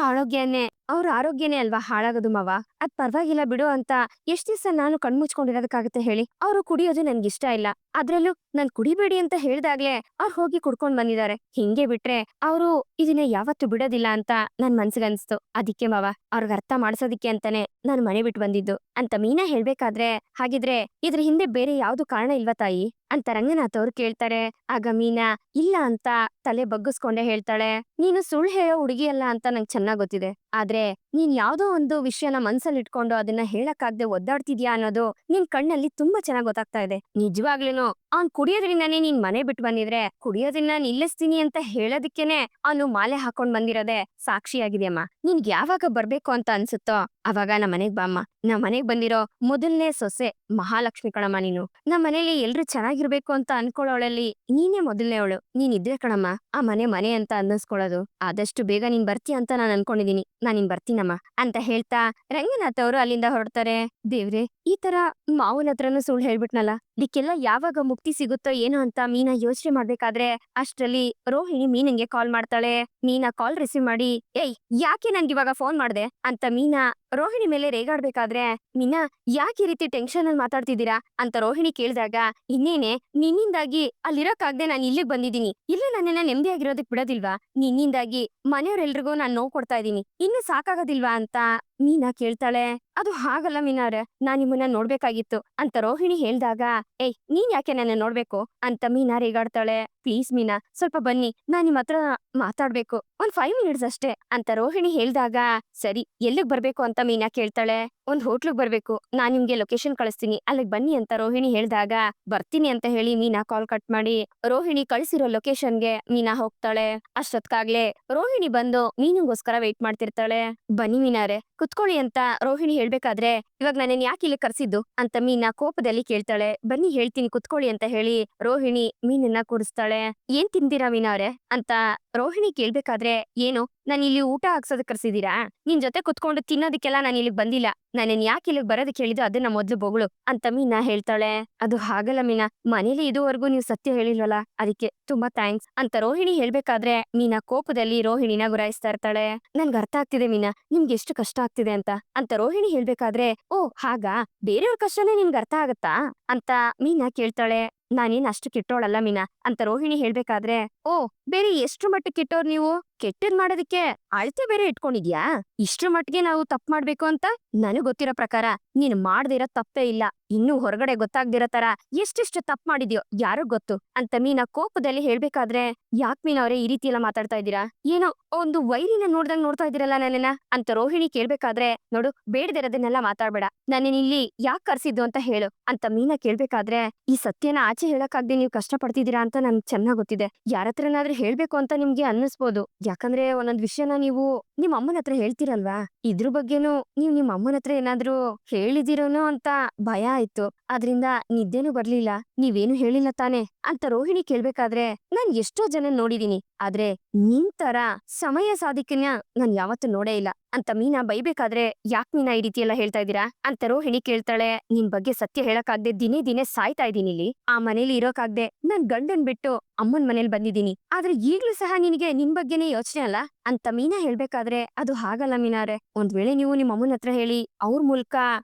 ಆರೋಗ್ಯನೇ ಅಲ್ವಾ ಹಾಳಾಗೋದು ಮಾವ, ಅದ್ ಪರವಾಗಿಲ್ಲ ಬಿಡು ಅಂತ ಎಷ್ಟ್ ದಿವ್ಸ ನಾನು ಕಣ್ಮುಚ್ಕೊಂಡಿರೋದಕ್ಕಾಗತ್ತೆ ಹೇಳಿ, ಅವ್ರು ಕುಡಿಯೋದು ನನ್ಗಿಷ್ಟ ಇಲ್ಲ, ಅದ್ರಲ್ಲೂ ನಾನ್ ಕುಡಿಬೇಡಿ ಅಂತ ಹೇಳ್ದಾಗ್ಲೇ ಅವ್ರು ಹೋಗಿ ಕುಡ್ಕೊಂಡ್ ಬಂದಿದ್ದಾರೆ, ಹಿಂಗೆ ಬಿಟ್ರೆ ಅವರು ಇದನ್ನ ಯಾವತ್ತು ಬಿಡೋದಿಲ್ಲ ಅಂತ ನನ್ ಮನ್ಸಿಗನ್ಸ್ತು, ಅದಕ್ಕೆ ಮಾವ ಅವ್ರಿಗೆ ಅರ್ಥ ಮಾಡ್ಸೋದಿಕ್ಕೆ ಅಂತಾನೆ ನಾನು ಮನೆ ಬಿಟ್ಟು ಬಂದಿದ್ದು ಅಂತ ಮೀನಾ ಹೇಳ್ಬೇಕಾದ್ರೆ, ಹಾಗಿದ್ರೆ ಇದ್ರ ಹಿಂದೆ ಬೇರೆ ಯಾವ್ದು ಕಾರಣ ಇಲ್ವಾ ತಾಯಿ ಅಂತ ರಂಗನಾಥ್ ಅವ್ರು ಕೇಳ್ತಾರೆ. ಆಗ ಮೀನಾ ಇಲ್ಲ ಅಂತ ತಲೆ ಬಗ್ಗಿಸ್ಕೊಂಡೆ ಹೇಳ್ತಾಳೆ, ನೀನು ಸುಳ್ಳು ಹೇಳೋ ಹುಡುಗಿ ಅಲ್ಲ ಅಂತ ನಂಗೆ ಚೆನ್ನಾಗ್ ಗೊತ್ತಿದೆ, ಆದ್ರೆ ನೀನ್ ಯಾವ್ದೋ ಒಂದು ವಿಷಯನ ಮನ್ಸಲ್ಲಿ ಇಟ್ಕೊಂಡು ಅದನ್ನ ಹೇಳಕ್ಕಾಗ್ದೆ ಒದ್ದಾಡ್ತಿದ್ಯಾ ಅನ್ನೋದು ನಿನ್ ಕಣ್ಣಲ್ಲಿ ತುಂಬಾ ಚೆನ್ನಾಗ್ ಗೊತ್ತಾಗ್ತಾ ಇದೆ. ನಿಜವಾಗ್ಲೂನು ಅವ್ನ್ ಕುಡಿಯೋದ್ರಿಂದಾನೇ ನೀನ್ ಮನೆ ಬಿಟ್ಟು ಬಂದಿದ್ರೆ ಕುಡಿಯೋದನ್ನ ನಿಲ್ಲಿಸ್ತೀನಿ ಅಂತ ಹೇಳೋದಕ್ಕೇನೆ ಅವನು ಮಾಲೆ ಹಾಕೊಂಡ್ ಬಂದಿರೋದೆ ಸಾಕ್ಷಿಯಾಗಿದೆಯಮ್ಮ, ನಿನ್ಗೆ ಯಾವಾಗ ಬರ್ಬೇಕು ಅಂತ ಅನ್ಸುತ್ತೋ ಅವಾಗ ನಮ್ಮ ಮನೆಗ್ ಬಾಮ್ಮ, ನಮ್ ಮನೆಗ್ ಬಂದಿರೋ ಮೊದಲನೇ ಸೊಸೆ ಮಹಾಲಕ್ಷ್ಮಿ ಕಣಮ್ಮ ನೀನು, ನಮ್ ಮನೇಲಿ ಎಲ್ರು ಚೆನ್ನಾಗಿರ್ಬೇಕು ಅಂತ ಅನ್ಕೊಳ್ಳೋಳಲ್ಲಿ ನೀನೇ ಮೊದಲನೇವಳು, ನೀನ್ ಇದ್ರೆ ಕಣಮ್ಮ ಆ ಮನೆ ಅಂತ ಅನ್ನಿಸ್ಕೊಳ್ಳೋದು, ಆದಷ್ಟು ಬೇಗ ನೀನ್ ಬರ್ತೀಯ ಅಂತ ನಾನ್ ಅನ್ಕೊಂಡಿದೀನಿ, ನಾನಿನ್ ಬರ್ತೀನಮ್ಮ ಅಂತ ಹೇಳ್ತಾ ರಂಗನಾಥ್ ಅವರು ಅಲ್ಲಿಂದ ಹೊರಡ್ತಾರೆ. ದೇವ್ರೆ ಈ ತರ ಮಾವನ ಹತ್ರನೂ ಸುಳ್ಳು ಹೇಳ್ಬಿಟ್ನಲ್ಲ, ಇದಕ್ಕೆಲ್ಲ ಯಾವಾಗ ಮುಕ್ತಿ ಸಿಗುತ್ತೋ ಏನೋ ಅಂತ ಮೀನಾ ಯೋಚನೆ ಮಾಡ್ಬೇಕಾದ್ರೆ ಅಷ್ಟ್ರಲ್ಲಿ ರೋಹಿಣಿ ಮೀನಂಗೆ ಕಾಲ್ ಮಾಡ್ತಾಳೆ. ಮೀನಾ ಕಾಲ್ ರಿಸೀವ್ ಮಾಡಿ, ಏಯ್ ಯಾಕೆ ನನ್ಗೆ ಇವಾಗ ಫೋನ್ ಮಾಡ್ದೆ ಅಂತ ಮೀನಾ ರೋಹಿಣಿ ಮೇಲೆ ರೇಗಾಡ್ಬೇಕಾದ್ರೆ ಮೀನಾ ಯಾಕೆ ಈ ರೀತಿ ಟೆನ್ಷನ್ ಅಲ್ಲಿ ಮಾತಾಡ್ತಿದ್ದೀರಾ ಅಂತ ರೋಹಿಣಿ ಕೇಳಿದಾಗ ಇನ್ನೇನೆ ನಿನ್ನಿಂದಾಗಿ ಅಲ್ಲಿರಕ್ಕಾಗ್ದೆ ನಾನು ಇಲ್ಲಿಗೆ ಬಂದಿದ್ದೀನಿ. ಇಲ್ಲೇ ನನ್ನೆಲ್ಲ ನೆಮ್ಮದಿಯಾಗಿರೋದಕ್ ಬಿಡೋದಿಲ್ವಾ? ನಿನ್ನಿಂದಾಗಿ ಮನೆಯವ್ರೆಲ್ರಿಗೂ ನಾನ್ ನೋವು ಕೊಡ್ತಾ ಇದ್ದೀನಿ. ಇನ್ನು ಸಾಕಾಗೋದಿಲ್ವಾ ಅಂತ ಮೀನಾ ಕೇಳ್ತಾಳೆ. ಅದು ಹಾಗಲ್ಲ ಮೀನಾರೆ, ನಾನ್ ನಿಮ್ಮನ್ನ ನೋಡ್ಬೇಕಾಗಿತ್ತು ಅಂತ ರೋಹಿಣಿ ಹೇಳ್ದಾಗ ಏಯ್ ನೀನ್ ಯಾಕೆ ನನ್ನ ನೋಡ್ಬೇಕು ಅಂತ ಮೀನಾ ರೇಗಾಡ್ತಾಳೆ. ಪ್ಲೀಸ್ ಮೀನಾ ಸ್ವಲ್ಪ ಬನ್ನಿ, ನಾನ್ ನಿಮ್ ಹತ್ರ ಮಾತಾಡ್ಬೇಕು, ಒಂದ್ 5 ಮಿನಿಟ್ಸ್ ಅಷ್ಟೇ ಅಂತ ರೋಹಿಣಿ ಹೇಳ್ದಾಗ ಸರಿ ಎಲ್ಲಿಗ್ ಬರ್ಬೇಕು ಅಂತ ಮೀನಾ ಕೇಳ್ತಾಳೆ. ಒಂದ್ ಹೋಟ್ಲಿಗ್ ಬರ್ಬೇಕು, ನಾನ್ ನಿಮ್ಗೆ ಲೊಕೇಶನ್ ಕಳಿಸ್ತೀನಿ, ಅಲ್ಲಿಗ್ ಬನ್ನಿ ಅಂತ ರೋಹಿಣಿ ಹೇಳ್ದಾಗ ಬರ್ತೀನಿ ಅಂತ ಹೇಳಿ ಮೀನಾ ಕಾಲ್ ಕಟ್ ಮಾಡಿ ರೋಹಿಣಿ ಕಳ್ಸಿರೋ ಲೊಕೇಶನ್ಗೆ ಮೀನಾ ಹೋಗ್ತಾಳೆ. ಅಷ್ಟೊತ್ಕಾಗ್ಲೇ ರೋಹಿಣಿ ಬಂದು ಮೀನಿಗೋಸ್ಕರ ವೇಟ್ ಮಾಡ್ತಿರ್ತಾಳೆ. ಬನ್ನಿ ಮೀನಾರೆ ಕುತ್ಕೊಳ್ಳಿ ಅಂತ ರೋಹಿಣಿ ಹೇಳ್ಬೇಕಾದ್ರೆ ಇವಾಗ ನನ್ನನ್ ಯಾಕೆ ಇಲ್ಲಿ ಕರ್ಸಿದ್ದು ಅಂತ ಮೀನಾ ಕೋಪದಲ್ಲಿ ಕೇಳ್ತಾಳೆ. ಬನ್ನಿ ಹೇಳ್ತೀನಿ ಕುತ್ಕೊಳ್ಳಿ ಅಂತ ಹೇಳಿ ರೋಹಿಣಿ ಮೀನನ್ನ ಕೂರಿಸ್ತಾಳೆ. ಏನ್ ತಿಂತೀರಾ ಮೀನಾರೆ ಅಂತ ರೋಹಿಣಿ ಕೇಳ್ಬೇಕಾದ್ರೆ ಏನು ನಾನು ಇಲ್ಲಿ ಊಟ ಹಾಕ್ಸೋದಕ್ ಕರ್ಸಿದೀರಾ? ನಿನ್ ಜೊತೆ ಕುತ್ಕೊಂಡು ತಿನ್ನೋದಕ್ಕೆಲ್ಲ ನಾನು ಇಲ್ಲಿಗ್ ಬಂದಿಲ್ಲ. ನಾನೇನ್ ಯಾಕೆ ಇಲ್ಲಿಗ್ ಬರೋದಕ್ಕೆ ಹೇಳಿದ್ದು ಅದನ್ನ ಮೊದ್ಲು ಬೊಗಳು ಅಂತ ಮೀನಾ ಹೇಳ್ತಾಳೆ. ಅದು ಹಾಗಲ್ಲ ಮೀನಾ, ಮನೇಲಿ ಇದುವರೆಗೂ ನೀವು ಸತ್ಯ ಹೇಳಿಲ್ವಲ್ಲ, ಅದಕ್ಕೆ ತುಂಬಾ ಥ್ಯಾಂಕ್ಸ್ ಅಂತ ರೋಹಿಣಿ ಹೇಳ್ಬೇಕಾದ್ರೆ ಮೀನಾ ಕೋಪದಲ್ಲಿ ರೋಹಿಣಿನ ಗುರಾಯಿಸ್ತಾ ಇರ್ತಾಳೆ. ನನ್ಗೆ ಅರ್ಥ ಆಗ್ತಿದೆ ಮೀನಾ, ನಿಮ್ಗೆ ಎಷ್ಟು ಕಷ್ಟ ಆಗ್ತಿದೆ ಅಂತ ರೋಹಿಣಿ ಹೇಳ್ಬೇಕಾದ್ರೆ ಓ ಹಾಗಾ, ಬೇರೆಯವ್ರ ಕಷ್ಟನೇ ನಿನ್ಗೆ ಅರ್ಥ ಆಗತ್ತಾ ಅಂತ ಮೀನಾ ಕೇಳ್ತಾಳೆ. ನಾನೇನ್ ಅಷ್ಟು ಕೆಟ್ಟೋಳಲ್ಲ ಮೀನಾ ಅಂತ ರೋಹಿಣಿ ಹೇಳ್ಬೇಕಾದ್ರೆ ಓ ಬೇರೆ ಎಷ್ಟು ಮಟ್ಟಕ್ಕೆ ಕೆಟ್ಟೋರ್ ನೀವು? ಕೆಟ್ಟದ್ ಮಾಡೋದಕ್ಕೆ ಅಳತೆ ಬೇರೆ ಇಟ್ಕೊಂಡಿದ್ಯಾ? ಇಷ್ಟ್ರ ಮಟ್ಟಿಗೆ ನಾವು ತಪ್ಪು ಮಾಡ್ಬೇಕು ಅಂತ ನನಗ್ ಗೊತ್ತಿರೋ ಪ್ರಕಾರ ನೀನ್ ಮಾಡ್ದಿರೋ ತಪ್ಪೇ ಇಲ್ಲ. ಇನ್ನೂ ಹೊರಗಡೆ ಗೊತ್ತಾಗ್ದಿರೋ ತರ ಎಷ್ಟೆಷ್ಟು ತಪ್ಪು ಮಾಡಿದ್ಯೋ ಯಾರೋ ಗೊತ್ತು ಅಂತ ಮೀನಾ ಕೋಪದಲ್ಲಿ ಹೇಳ್ಬೇಕಾದ್ರೆ ಯಾಕ್ ಮೀನಾ ಅವ್ರೆ ಈ ರೀತಿ ಎಲ್ಲ ಮಾತಾಡ್ತಾ ಇದ್ದೀರಾ? ಏನೋ ಒಂದು ವೈರಿನ ನೋಡ್ದಂಗ್ ನೋಡ್ತಾ ಇದೀರಲ್ಲ ನನ್ನನ್ನ ಅಂತ ರೋಹಿಣಿ ಕೇಳ್ಬೇಕಾದ್ರೆ ನೋಡು ಬೇಡದಿರೋದನ್ನೆಲ್ಲ ಮಾತಾಡ್ಬೇಡ, ನನ್ನನ್ ಇಲ್ಲಿ ಯಾಕೆ ಕರ್ಸಿದ್ದು ಅಂತ ಹೇಳು ಅಂತ ಮೀನಾ ಕೇಳ್ಬೇಕಾದ್ರೆ ಈ ಸತ್ಯನ ಆಚೆ ಹೇಳಕ್ಕಾಗ್ದೆ ನೀವು ಕಷ್ಟ ಪಡ್ತಿದ್ದೀರಾ ಅಂತ ನನ್ಗೆ ಚೆನ್ನಾಗ್ ಗೊತ್ತಿದೆ. ಯಾರತ್ರನಾದ್ರೂ ಹೇಳ್ಬೇಕು ಅಂತ ನಿಮ್ಗೆ ಅನ್ನಿಸ್ಬೋದು, ಯಾಕಂದ್ರೆ ಒಂದೊಂದ್ ವಿಷಯನ ನೀವು ನಿಮ್ ಅಮ್ಮನ ಹತ್ರ ಹೇಳ್ತೀರಲ್ವಾ, ಇದ್ರ ಬಗ್ಗೆನೂ ನೀವ್ ನಿಮ್ ಅಮ್ಮನ ಹತ್ರ ಏನಾದ್ರೂ ಹೇಳಿದಿರೋನೋ ಅಂತ ಭಯ ಆಯ್ತು, ಅದ್ರಿಂದ ನಿದ್ದೆನೂ ಬರ್ಲಿಲ್ಲ, ನೀವೇನು ಹೇಳಿಲ್ಲ ತಾನೆ ಅಂತ ರೋಹಿಣಿ ಕೇಳ್ಬೇಕಾದ್ರೆ ನಾನ್ ಎಷ್ಟೋ ಜನ ನೋಡಿದೀನಿ, ಆದ್ರೆ ನಿನ್ ತರ ಸಮಯ ಸಾಧಿಕನ ನಾನ್ ಯಾವತ್ತೂ ನೋಡೇ ಇಲ್ಲ ಅಂತ ಮೀನಾ ಬೈಬೇಕಾದ್ರೆ ಯಾಕ್ ಮೀನಾ ಈ ರೀತಿ ಎಲ್ಲ ಹೇಳ್ತಾ ಇದ್ದೀರಾ ಅಂತ ರೋಹಿಣಿ ಕೇಳ್ತಾಳೆ. ನಿನ್ ಬಗ್ಗೆ ಸತ್ಯ ಹೇಳಕ್ಕಾಗ್ದೆ ದಿನೇ ದಿನೇ ಸಾಯ್ತಾ ಇದೀನಿ ಇಲ್ಲಿ, ಆ ಮನೇಲಿ ಇರೋಕಾಗ್ದೆ ನನ್ ಗಂಡನ್ ಬಿಟ್ಟು ಅಮ್ಮನ್ ಮನೇಲಿ ಬಂದಿದ್ದೀನಿ, ಆದ್ರೆ ಈಗ್ಲೂ ಸಹ ನಿನಗೆ ನಿನ್ ಬಗ್ಗೆನೇ ಯೋಚನೆ ಅಲ್ಲ ಅಂತ ಮೀನಾ ಹೇಳ್ಬೇಕಾದ್ರೆ ಅದು ಹಾಗಲ್ಲ ಮೀನಾರೆ, ಒಂದ್ ವೇಳೆ ನೀವು ನಿಮ್ ಅಮ್ಮನ ಹತ್ರ ಹೇಳಿ ಅವ್ರ ಮೂಲಕ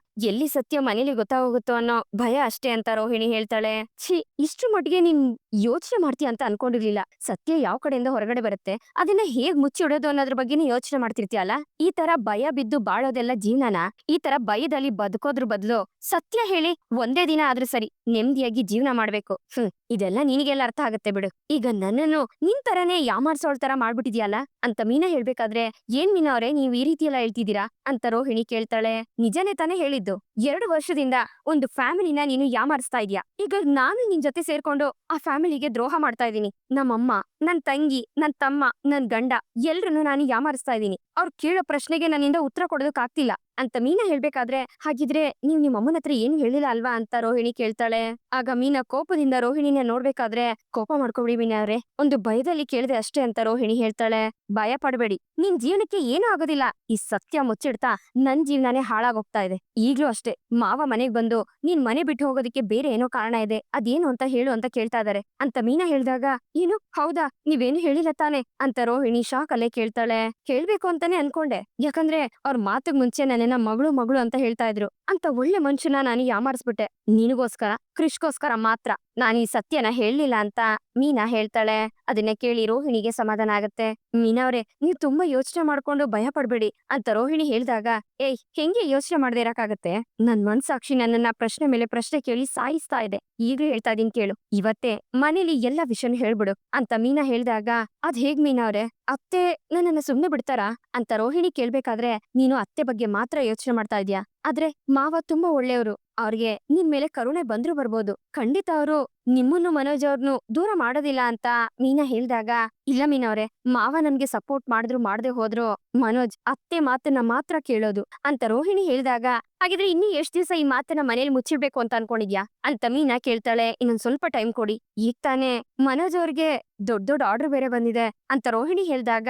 ಎಲ್ಲಿ ಸತ್ಯ ಮನೇಲಿ ಗೊತ್ತಾಗೋಗುತ್ತೋ ಅನ್ನೋ ಭಯ ಅಷ್ಟೇ ಅಂತ ರೋಹಿಣಿ ಹೇಳ್ತಾಳೆ. ಛೀ, ಇಷ್ಟ್ರ ಮಟ್ಟಿಗೆ ನೀನ್ ಯೋಚನೆ ಮಾಡ್ತೀಯ ಅಂತ ಅನ್ಕೊಂಡಿರ್ಲಿಲ್ಲ. ಸತ್ಯ ಯಾವ ಕಡೆಯಿಂದ ಹೊರಗಡೆ ಬರುತ್ತೆ ಅದನ್ನ ಹೇಗ್ ಮುಚ್ಚಿಡೋದು ಅನ್ನೋದ್ರ ಬಗ್ಗೆನೇ ಯೋಚನೆ ಮಾಡ್ತಿರ್ತೀಯಲ್ಲ. ಈ ತರ ಭಯ ಬಿದ್ದು ಬಾಳೋದೆಲ್ಲ ಜೀವನನ? ಈ ತರ ಭಯದಲ್ಲಿ ಬದುಕೋದ್ರ ಬದಲು ಸತ್ಯ ಹೇಳಿ ಒಂದೇ ದಿನ ಆದ್ರೂ ಸರಿ ನೆಮ್ಮದಿಯಾಗಿ ಜೀವನ ಮಾಡ್ಬೇಕು. ಇದೆಲ್ಲ ನಿನಗೆಲ್ಲ ಅರ್ಥ ಆಗತ್ತೆ ಬಿಡು. ಈಗ ನನ್ನನ್ನು ನಿನ್ ತರನೇ ಯಾಮಾರ್ಸೋಳ್ ತರ ಮಾಡ್ಬಿಟ್ಟಿದ್ಯಲ್ಲ ಅಂತ ಮೀನಾ ಹೇಳ್ಬೇಕಾದ್ರೆ ಏನ್ ಮೀನಾ ಅವ್ರೆ ನೀವ್ ಈ ರೀತಿ ಎಲ್ಲ ಹೇಳ್ತಿದ್ದೀರಾ ಅಂತ ರೋಹಿಣಿ ಕೇಳ್ತಾಳೆ. ನಿಜನೇ ತಾನೇ ಹೇಳಿದ್ದು, 2 ವರ್ಷದಿಂದ ಒಂದು ಫ್ಯಾಮಿಲಿನ ನೀನು ಯಾಮಾರಿಸ್ತಾ ಇದೀಯ. ಈಗ ನಾನು ನಿನ್ ಜೊತೆ ಸೇರ್ಕೊಂಡು ಆ ಫ್ಯಾಮಿಲಿಗೆ ದ್ರೋಹ ಮಾಡ್ತಾ ಇದೀನಿ. ನಮ್ಮಮ್ಮ, ನನ್ ತಂಗಿ, ನನ್ ತಮ್ಮ, ನನ್ ಗಂಡ ಎಲ್ರನ್ನು ನಾನು ಯಾಮಾರಿಸ್ತಾ ಇದೀನಿ. ಅವ್ರು ಕೇಳೋ ಪ್ರಶ್ನೆಗೆ ನನ್ನಿಂದ ಉತ್ತರ ಕೊಡೋದಕ್ ಆಗ್ತಿಲ್ಲ ಅಂತ ಮೀನಾ ಹೇಳ್ಬೇಕಾದ್ರೆ ಹಾಗಿದ್ರೆ ನೀವ್ ನಿಮ್ ಅಮ್ಮನ ಹತ್ರ ಏನು ಹೇಳಿಲ್ಲ ಅಲ್ವಾ ಅಂತ ರೋಹಿಣಿ ಕೇಳ್ತಾಳೆ. ಆಗ ಮೀನಾ ಕೋಪದಿಂದ ರೋಹಿಣಿನ ನೋಡ್ಬೇಕಾದ್ರೆ ಕೋಪ ಮಾಡ್ಕೊಬಿಡಿ ಮೀನಾ ಅವ್ರೆ, ಒಂದು ಭಯದಲ್ಲಿ ಕೇಳಿದೆ ಅಷ್ಟೇ ಅಂತ ರೋಹಿಣಿ ಹೇಳ್ತಾಳೆ. ಭಯ ಪಡ್ಬೇಡಿ, ನಿನ್ ಜೀವನಕ್ಕೆ ಏನೂ ಆಗೋದಿಲ್ಲ. ಈ ಸತ್ಯ ಮುಚ್ಚಿಡ್ತಾ ನನ್ ಜೀವನನೇ ಹಾಳಾಗೋಗ್ತಾ ಇದೆ. ಈಗ್ಲೂ ಅಷ್ಟೇ ಮಾವ ಮನೆಗ್ ಬಂದು ನೀನ್ ಮನೆ ಬಿಟ್ಟು ಹೋಗೋದಕ್ಕೆ ಬೇರೆ ಏನೋ ಕಾರಣ ಇದೆ, ಅದೇನು ಅಂತ ಹೇಳು ಅಂತ ಕೇಳ್ತಾ ಇದಾರೆ ಅಂತ ಮೀನಾ ಹೇಳ್ದಾಗ ಏನು ಹೌದಾ ನೀವೇನು ಹೇಳಿಲ್ಲ ತಾನೆ ಅಂತ ರೋಹಿಣಿ ಶಾಕ್ ಅಲ್ಲೇ ಕೇಳ್ತಾಳೆ. ಹೇಳ್ಬೇಕು ಅಂತಾನೆ ಅನ್ಕೊಂಡೆ, ಯಾಕಂದ್ರೆ ಅವ್ರ ಮಾತಿಗ್ ಮುಂಚೆ ನನ್ನನ್ನ ಮಗಳು ಮಗಳು ಅಂತ ಹೇಳ್ತಾ ಇದ್ರು, ಅಂತ ಒಳ್ಳೆ ಮನುಷ್ಯನ ನಾನು ಯಾಮಾರಿಸ್ಬಿಟ್ಟೆ. ನಿನಗೋಸ್ಕರ ಕೃಷ್ಗೋಸ್ಕರ ಮಾತ್ರ ನಾನು ಈ ಸತ್ಯನ ಹೇಳಲಿಲ್ಲ ಅಂತ ಮೀನಾ ಹೇಳ್ತಾಳೆ. ಅದನ್ನ ಕೇಳಿ ರೋಹಿಣಿಗೆ ಸಮಾಧಾನ ಆಗತ್ತೆ. ಮೀನಾ ಅವ್ರೆ ನೀವ್ ತುಂಬಾ ಯೋಚನೆ ಮಾಡ್ಕೊಂಡು ಭಯ ಪಡ್ಬೇಡಿ ಅಂತ ರೋಹಿಣಿ ಹೇಳ್ದಾಗ ಏಯ್ ಹೆಂಗೆ ಯೋಚನೆ ಮಾಡದೇ ಇರಕ್ಕಾಗತ್ತೆ? ನನ್ ಮನ್ಸಾಕ್ಷಿ ನನ್ನನ್ನ ಪ್ರಶ್ನೆ ಮೇಲೆ ಪ್ರಶ್ನೆ ಕೇಳಿ ಸಾಯಿಸ್ತಾ ಇದೆ. ಈಗ್ಲೂ ಹೇಳ್ತಾ ಇದೀನಿ ಕೇಳು, ಇವತ್ತೇ ಮನೇಲಿ ಎಲ್ಲ ವಿಷಯನೂ ಹೇಳ್ಬಿಡು ಅಂತ ಮೀನಾ ಹೇಳ್ದಾಗ ಅದ್ ಹೇಗ್ ಮೀನಾ ಅವ್ರೆ, ಅತ್ತೆ ನನ್ನನ್ನ ಸುಮ್ನೆ ಬಿಡ್ತಾರಾ ಅಂತ ರೋಹಿಣಿ ಕೇಳ್ಬೇಕಾದ್ರೆ ನೀನು ಅತ್ತೆ ಬಗ್ಗೆ ಮಾತ್ರ ಯೋಚನೆ ಮಾಡ್ತಾ ಇದ್ಯಾ, ಆದ್ರೆ ಮಾವ ತುಂಬಾ ಒಳ್ಳೆಯವರು, ಅವ್ರಿಗೆ ನಿನ್ ಮೇಲೆ ಕರುಣೆ ಬಂದ್ರು ಬರ್ಬೋದು, ಖಂಡಿತ ಅವರು ನಿಮ್ಮನ್ನು ಮನೋಜ್ ಅವ್ರನ್ನು ದೂರ ಮಾಡೋದಿಲ್ಲ ಅಂತ ಮೀನಾ ಹೇಳ್ದಾಗ ಇಲ್ಲ ಮೀನಾ ಅವ್ರೆ, ಮಾವ ನನ್ಗೆ ಸಪೋರ್ಟ್ ಮಾಡಿದ್ರು ಮಾಡದೆ ಹೋದ್ರು ಮನೋಜ್ ಅತ್ತೆ ಮಾತನ್ನ ಮಾತ್ರ ಕೇಳೋದು ಅಂತ ರೋಹಿಣಿ ಹೇಳ್ದಾಗ ಹಾಗಿದ್ರೆ ಇನ್ನೂ ಎಷ್ಟ್ ದಿವಸ ಈ ಮಾತನ್ನ ಮನೇಲಿ ಮುಚ್ಚಿಡ್ಬೇಕು ಅಂತ ಅನ್ಕೊಂಡಿದ್ಯಾ ಅಂತ ಮೀನಾ ಕೇಳ್ತಾಳೆ. ಇನ್ನೊಂದ್ ಸ್ವಲ್ಪ ಟೈಮ್ ಕೊಡಿ, ಈಗ ತಾನೇ ಮನೋಜ್ ಅವ್ರಿಗೆ ದೊಡ್ಡ ದೊಡ್ಡ ಆರ್ಡರ್ ಬೇರೆ ಬಂದಿದೆ ಅಂತ ರೋಹಿಣಿ ಹೇಳ್ದಾಗ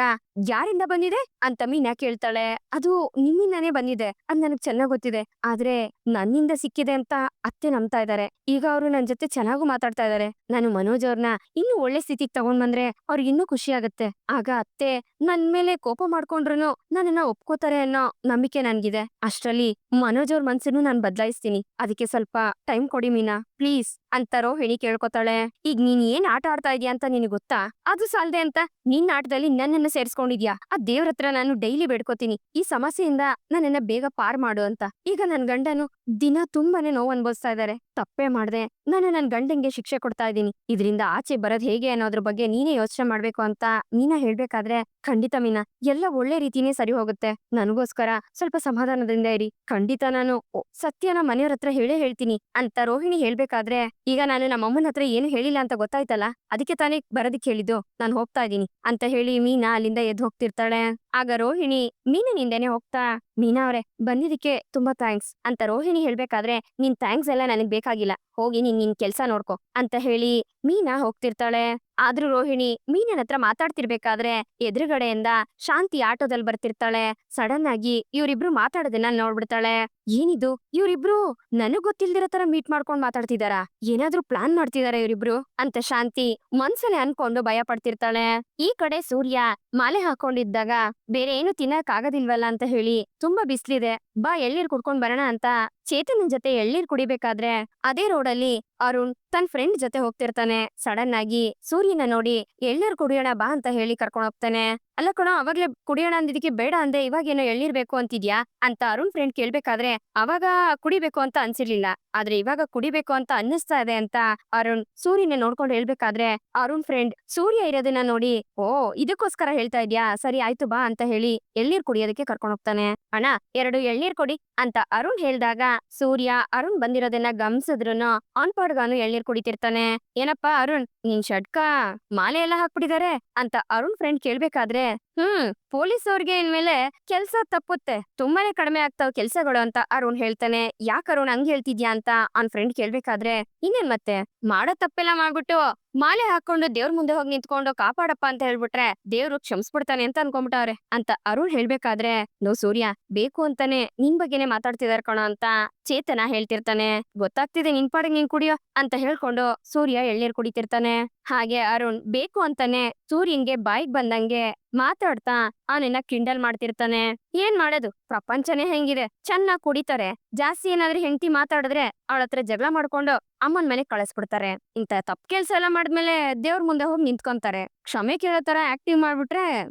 ಯಾರಿಂದ ಬಂದಿದೆ ಅಂತ ಮೀನಾ ಕೇಳ್ತಾಳೆ. ಅದು ನಿಮ್ಮಿಂದಾನೇ ಬಂದಿದೆ, ಅದ್ ನನಗ್ ಚೆನ್ನಾಗ್ ಗೊತ್ತಿದೆ, ಆದ್ರೆ ನನ್ನಿಂದ ಸಿಕ್ಕಿದೆ ಅಂತ ಅತ್ತೆ ನಂಬ್ತಾ ಇದಾರೆ. ಈಗ ಅವರು ನನ್ ಜೊತೆ ಚೆನ್ನಾಗೂ ಮಾತಾಡ್ತಾರೆ, ಮಾತಾಡ್ತಾ ಇದಾರೆ. ನಾನು ಮನೋಜ್ ಅವ್ರನ್ನ ಇನ್ನೂ ಒಳ್ಳೆ ಸ್ಥಿತಿಗೆ ತಗೊಂಡ್ ಬಂದ್ರೆ ಅವ್ರಿಗೆ ಇನ್ನೂ ಖುಷಿ ಆಗತ್ತೆ. ಆಗ ಅತ್ತೆ ನನ್ ಮೇಲೆ ಕೋಪ ಮಾಡ್ಕೊಂಡ್ರುನು ನನ್ನನ್ನ ಒಪ್ಕೋತಾರೆ ಅನ್ನೋ ನಂಬಿಕೆ ನನ್ಗಿದೆ. ಅಷ್ಟ್ರಲ್ಲಿ ಮನೋಜ್ ಅವ್ರ ಮನ್ಸನ್ನು ನಾನ್ ಬದಲಾಯಿಸ್ತೀನಿ. ಅದಕ್ಕೆ ಸ್ವಲ್ಪ ಟೈಮ್ ಕೊಡಿ ಮೀನಾ, ಪ್ಲೀಸ್ ಅಂತ ರೋಹಿಣಿ ಕೇಳ್ಕೊತಾಳೆ. ಈಗ ನೀನ್ ಏನ್ ಆಟ ಆಡ್ತಾ ಇದೀಯ ಅಂತ ನಿನಗ್ ಗೊತ್ತಾ? ಅದು ಸಾಲ್ದೆ ಅಂತ ನಿನ್ನ ಆಟದಲ್ಲಿ ನನ್ನನ್ನ ಸೇರ್ಸ್ಕೊಂಡಿದ್ಯಾ. ಆ ದೇವ್ರ ಹತ್ರ ನಾನು ಡೈಲಿ ಬೇಡ್ಕೋತೀನಿ, ಈ ಸಮಸ್ಯೆಯಿಂದ ನನ್ನನ್ನ ಬೇಗ ಪಾರ್ ಮಾಡು ಅಂತ. ಈಗ ನನ್ ಗಂಡನು ದಿನ ತುಂಬಾನೇ ನೋವು ಅನ್ಭವಿಸ್ತಾ ಇದಾರೆ. ತಪ್ಪೇ ಮಾಡ್ದೆ ನಾನು ನನ್ ಗಂಡಂಗೆ ಶಿಕ್ಷೆ ಕೊಡ್ತಾ ಇದ್ದೀನಿ. ಇದರಿಂದ ಆಚೆ ಬರೋದ್ ಹೇಗೆ ಅನ್ನೋದ್ರ ಬಗ್ಗೆ ನೀನೇ ಯೋಚನೆ ಮಾಡ್ಬೇಕು ಅಂತ ಮೀನಾ ಹೇಳ್ಬೇಕಾದ್ರೆ, ಖಂಡಿತ ಮೀನಾ, ಎಲ್ಲ ಒಳ್ಳೆ ರೀತಿನೇ ಸರಿ ಹೋಗುತ್ತೆ. ನನಗೋಸ್ಕರ ಸ್ವಲ್ಪ ಸಮಾಧಾನದಿಂದ ಇರಿ. ಖಂಡಿತ ನಾನು ಸತ್ಯನ ಮನೆಯವ್ರ ಹತ್ರ ಹೇಳೇ ಹೇಳ್ತೀನಿ ಅಂತ ರೋಹಿಣಿ ಹೇಳ್ಬೇಕಾದ್ರೆ, ಈಗ ನಾನು ನಮ್ಮಮ್ಮನ ಹತ್ರ ಏನು ಹೇಳಿಲ್ಲ ಅಂತ ಗೊತ್ತಾಯ್ತಲ್ಲ, ಅದಕ್ಕೆ ತಾನೇ ಬರೋದಿಕ್ ಹೇಳಿದ್ದು, ನಾನು ಹೋಗ್ತಾ ಇದ್ದೀನಿ ಅಂತ ಹೇಳಿ ಮೀನಾ ಅಲ್ಲಿಂದ ಎದ್ದು ಹೋಗ್ತಿರ್ತಾಳೆ. ಆಗ ರೋಹಿಣಿ ಮೀನನಿಂದನೇ ಹೋಗ್ತಾ, ಮೀನಾ ಅವ್ರೆ ಬಂದಿದ್ದಕ್ಕೆ ತುಂಬಾ ಥ್ಯಾಂಕ್ಸ್ ಅಂತ ರೋಹಿಣಿ ಹೇಳ್ಬೇಕಾದ್ರೆ, ನಿನ್ ಥ್ಯಾಂಕ್ಸ್ ಎಲ್ಲ ನನಗ್ ಬೇಕಾಗಿಲ್ಲ, ಹೋಗಿ ನಿನ್ ಕೆಲ್ಸ ನೋಡ್ಕೊ ಅಂತ ಹೇಳಿ ಮೀನಾ ಹೋಗ್ತಿರ್ತಾಳೆ. ಆದ್ರೂ ರೋಹಿಣಿ ಮೀನನ್ ಹತ್ರ ಮಾತಾಡ್ತಿರ್ಬೇಕಾದ್ರೆ ಎದುರುಗಡೆಯಿಂದ ಶಾಂತಿ ಆಟೋದಲ್ಲಿ ಬರ್ತಿರ್ತಾಳೆ. ಸಡನ್ ಆಗಿ ಇವ್ರಿಬ್ರು ಮಾತಾಡೋದನ್ನ ನೋಡ್ಬಿಡ್ತಾಳೆ. ಏನಿದು, ಇವ್ರಿಬ್ರು ನನಗ್ ಗೊತ್ತಿಲ್ದಿರೋ ತರ ಮೀಟ್ ಮಾಡ್ಕೊಂಡ್ ಮಾತಾಡ್ತಿದಾರಾ? ಏನಾದ್ರೂ ಪ್ಲಾನ್ ಮಾಡ್ತಿದಾರ ಇವ್ರಿಬ್ರು ಅಂತ ಶಾಂತಿ ಮನ್ಸಲ್ಲಿ ಅನ್ಕೊಂಡು ಭಯ ಪಡ್ತಿರ್ತಾಳೆ. ಈ ಕಡೆ ಸೂರ್ಯ ಮಾಲೆ ಹಾಕೊಂಡಿದ್ದಾಗ ಬೇರೆ ಏನು ತಿನ್ನಕ್ ಆಗೋದಿಲ್ವಲ್ಲ ಅಂತ ಹೇಳಿ, ತುಂಬಾ ಬಿಸ್ಲಿದೆ, ಬಾ ಎಳ್ನೀರ್ ಕುಡ್ಕೊಂಡ್ ಬರೋಣ ಅಂತ ಚೇತನನ್ ಜೊತೆ ಎಳ್ನೀರ್ ಕುಡಿಬೇಕಾದ್ರೆ ಅದೇ ರೋಡಲ್ಲಿ ಅರುಣ್ ತನ್ ಫ್ರೆಂಡ್ ಜೊತೆ ಹೋಗ್ತಿರ್ತಾನೆ. ಸಡನ್ ಆಗಿ ಸೂರ್ಯನ ನೋಡಿ ಎಳ್ನೀರ್ ಕುಡಿಯೋಣ ಬಾ ಅಂತ ಹೇಳಿ ಕರ್ಕೊಂಡ್ ಹೋಗ್ತಾನೆ. ಅಲ್ಲ ಕಣೋ, ಅವಾಗ್ಲೇ ಕುಡಿಯೋಣ ಅಂದಿದ್ದಕ್ಕೆ ಬೇಡ ಅಂದೆ, ಇವಾಗೇನೋ ಎಳ್ನೀರ್ ಬೇಕು ಅಂತಿದ್ಯಾ ಅಂತ ಅರುಣ್ ಫ್ರೆಂಡ್ ಕೇಳ್ಬೇಕಾದ್ರೆ, ಅವಾಗ ಕುಡಿಬೇಕು ಅಂತ ಅನ್ಸಿರ್ಲಿಲ್ಲ, ಆದ್ರೆ ಇವಾಗ ಕುಡಿಬೇಕು ಅಂತ ಅನ್ನಿಸ್ತಾ ಇದೆ ಅಂತ ಅರುಣ್ ಸೂರ್ಯನ ನೋಡ್ಕೊಂಡು ಹೇಳ್ಬೇಕಾದ್ರೆ, ಅರುಣ್ ಫ್ರೆಂಡ್ ಸೂರ್ಯ ಇರೋದನ್ನ ನೋಡಿ, ಓ ಇದಕ್ಕೋಸ್ಕರ ಹೇಳ್ತಾ ಇದ್ಯಾ, ಸರಿ ಆಯ್ತು ಬಾ ಅಂತ ಹೇಳಿ ಎಳ್ನೀರ್ ಕುಡಿಯೋದಕ್ಕೆ ಕರ್ಕೊಂಡ್ ಹೋಗ್ತಾನೆ. ಅಣ್ಣ 2 ಎಳ್ನೀರ್ ಕೊಡಿ ಅಂತ ಅರುಣ್ ಹೇಳ್ದಾಗ ಸೂರ್ಯ ಅರುಣ್ ಬಂದಿರೋದನ್ನ ಗಮನಿಸಿದ್ರುನು ಆನ್ ಪಾಡ್ಗಾನು ಎಳ್ನೀರ್ ಕುಡಿತಿರ್ತಾನೆ. ಏನಪ್ಪಾ ಅರುಣ್, ನಿನ್ ಷಡ್ಕ ಮಾಲೆ ಎಲ್ಲ ಹಾಕ್ಬಿಟ್ಟಿದಾರೆ ಅಂತ ಅರುಣ್ ಫ್ರೆಂಡ್ ಕೇಳ್ಬೇಕಾದ್ರೆ, ಪೊಲೀಸ್ ಅವ್ರಿಗೆ ಇನ್ಮೇಲೆ ಕೆಲ್ಸ ತಪ್ಪುತ್ತೆ, ತುಂಬಾನೇ ಕಡಿಮೆ ಆಗ್ತಾವ್ ಕೆಲ್ಸಗಳು ಅಂತ ಅರುಣ್ ಹೇಳ್ತಾನೆ. ಯಾಕೆ ಅರುಣ್ ಹಂಗ್ ಹೇಳ್ತಿದ್ಯಾ ಅಂತ ಅವ್ನ್ ಫ್ರೆಂಡ್ ಕೇಳ್ಬೇಕಾದ್ರೆ, ಇನ್ನೇನ್ ಮತ್ತೆ, ಮಾಡೋ ತಪ್ಪೆಲ್ಲ ಮಾಡ್ಬಿಟ್ಟು ಮಾಲೆ ಹಾಕೊಂಡು ದೇವ್ರ ಮುಂದೆ ಹೋಗಿ ನಿಂತ್ಕೊಂಡು ಕಾಪಾಡಪ್ಪ ಅಂತ ಹೇಳ್ಬಿಟ್ರೆ ದೇವ್ರು ಕ್ಷಮಿಸ್ಬಿಡ್ತಾನೆ ಅಂತ ಅನ್ಕೊಂಡ್ಬಿಟ್ಟವ್ರೆ ಅಂತ ಅರುಣ್ ಹೇಳ್ಬೇಕಾದ್ರೆ, ನೋ ಸೂರ್ಯ ಬೇಕು ಅಂತಾನೆ ನಿನ್ ಬಗ್ಗೆನೆ ಮಾತಾಡ್ತಿದಾರ ಕಣೋ ಅಂತ ಚೇತನ ಹೇಳ್ತಿರ್ತಾನೆ. ಗೊತ್ತಾಗ್ತಿದೆ, ನಿನ್ ಪಾಡಿಗೆ ನೀನ್ ಕುಡಿಯೋ ಅಂತ ಹೇಳ್ಕೊಂಡು ಸೂರ್ಯ ಎಳ್ನೀರ್ ಕುಡಿತಿರ್ತಾನೆ. ಹಾಗೆ ಅರುಣ್ ಬೇಕು ಅಂತಾನೆ ಸೂರ್ಯನ್ಗೆ ಬಾಯಿಗೆ ಬಂದಂಗೆ ಮಾತಾಡ್ತಾ ಅವನನ್ನ ಕಿಂಡಲ್ ಮಾಡ್ತಿರ್ತಾನೆ. ಏನ್ ಮಾಡೋದು, ಪ್ರಪಂಚನೇ ಹೆಂಗಿದೆ, ಚೆನ್ನಾಗ್ ಕುಡಿತಾರೆ, ಜಾಸ್ತಿ ಏನಾದ್ರೂ ಹೆಂಡತಿ ಮಾತಾಡಿದ್ರೆ ಅವಳ ಹತ್ರ ಜಗಳ ಮಾಡ್ಕೊಂಡು ಅಮ್ಮನ್ ಮನೆಗ್ ಕಳಿಸ್ಬಿಡ್ತಾರೆ. ಇಂತ ತಪ್ಪು ಕೆಲ್ಸ ಎಲ್ಲ ಮಾಡಿದ್ಮೇಲೆ ದೇವ್ರ ಮುಂದೆ ಹೋಗಿ ನಿಂತ್ಕೊಂತಾರೆ. ಕ್ಷಮೆ ಕೇಳೋ ತರ ಆಕ್ಟಿವ್ ಮಾಡ್ಬಿಟ್ರೆ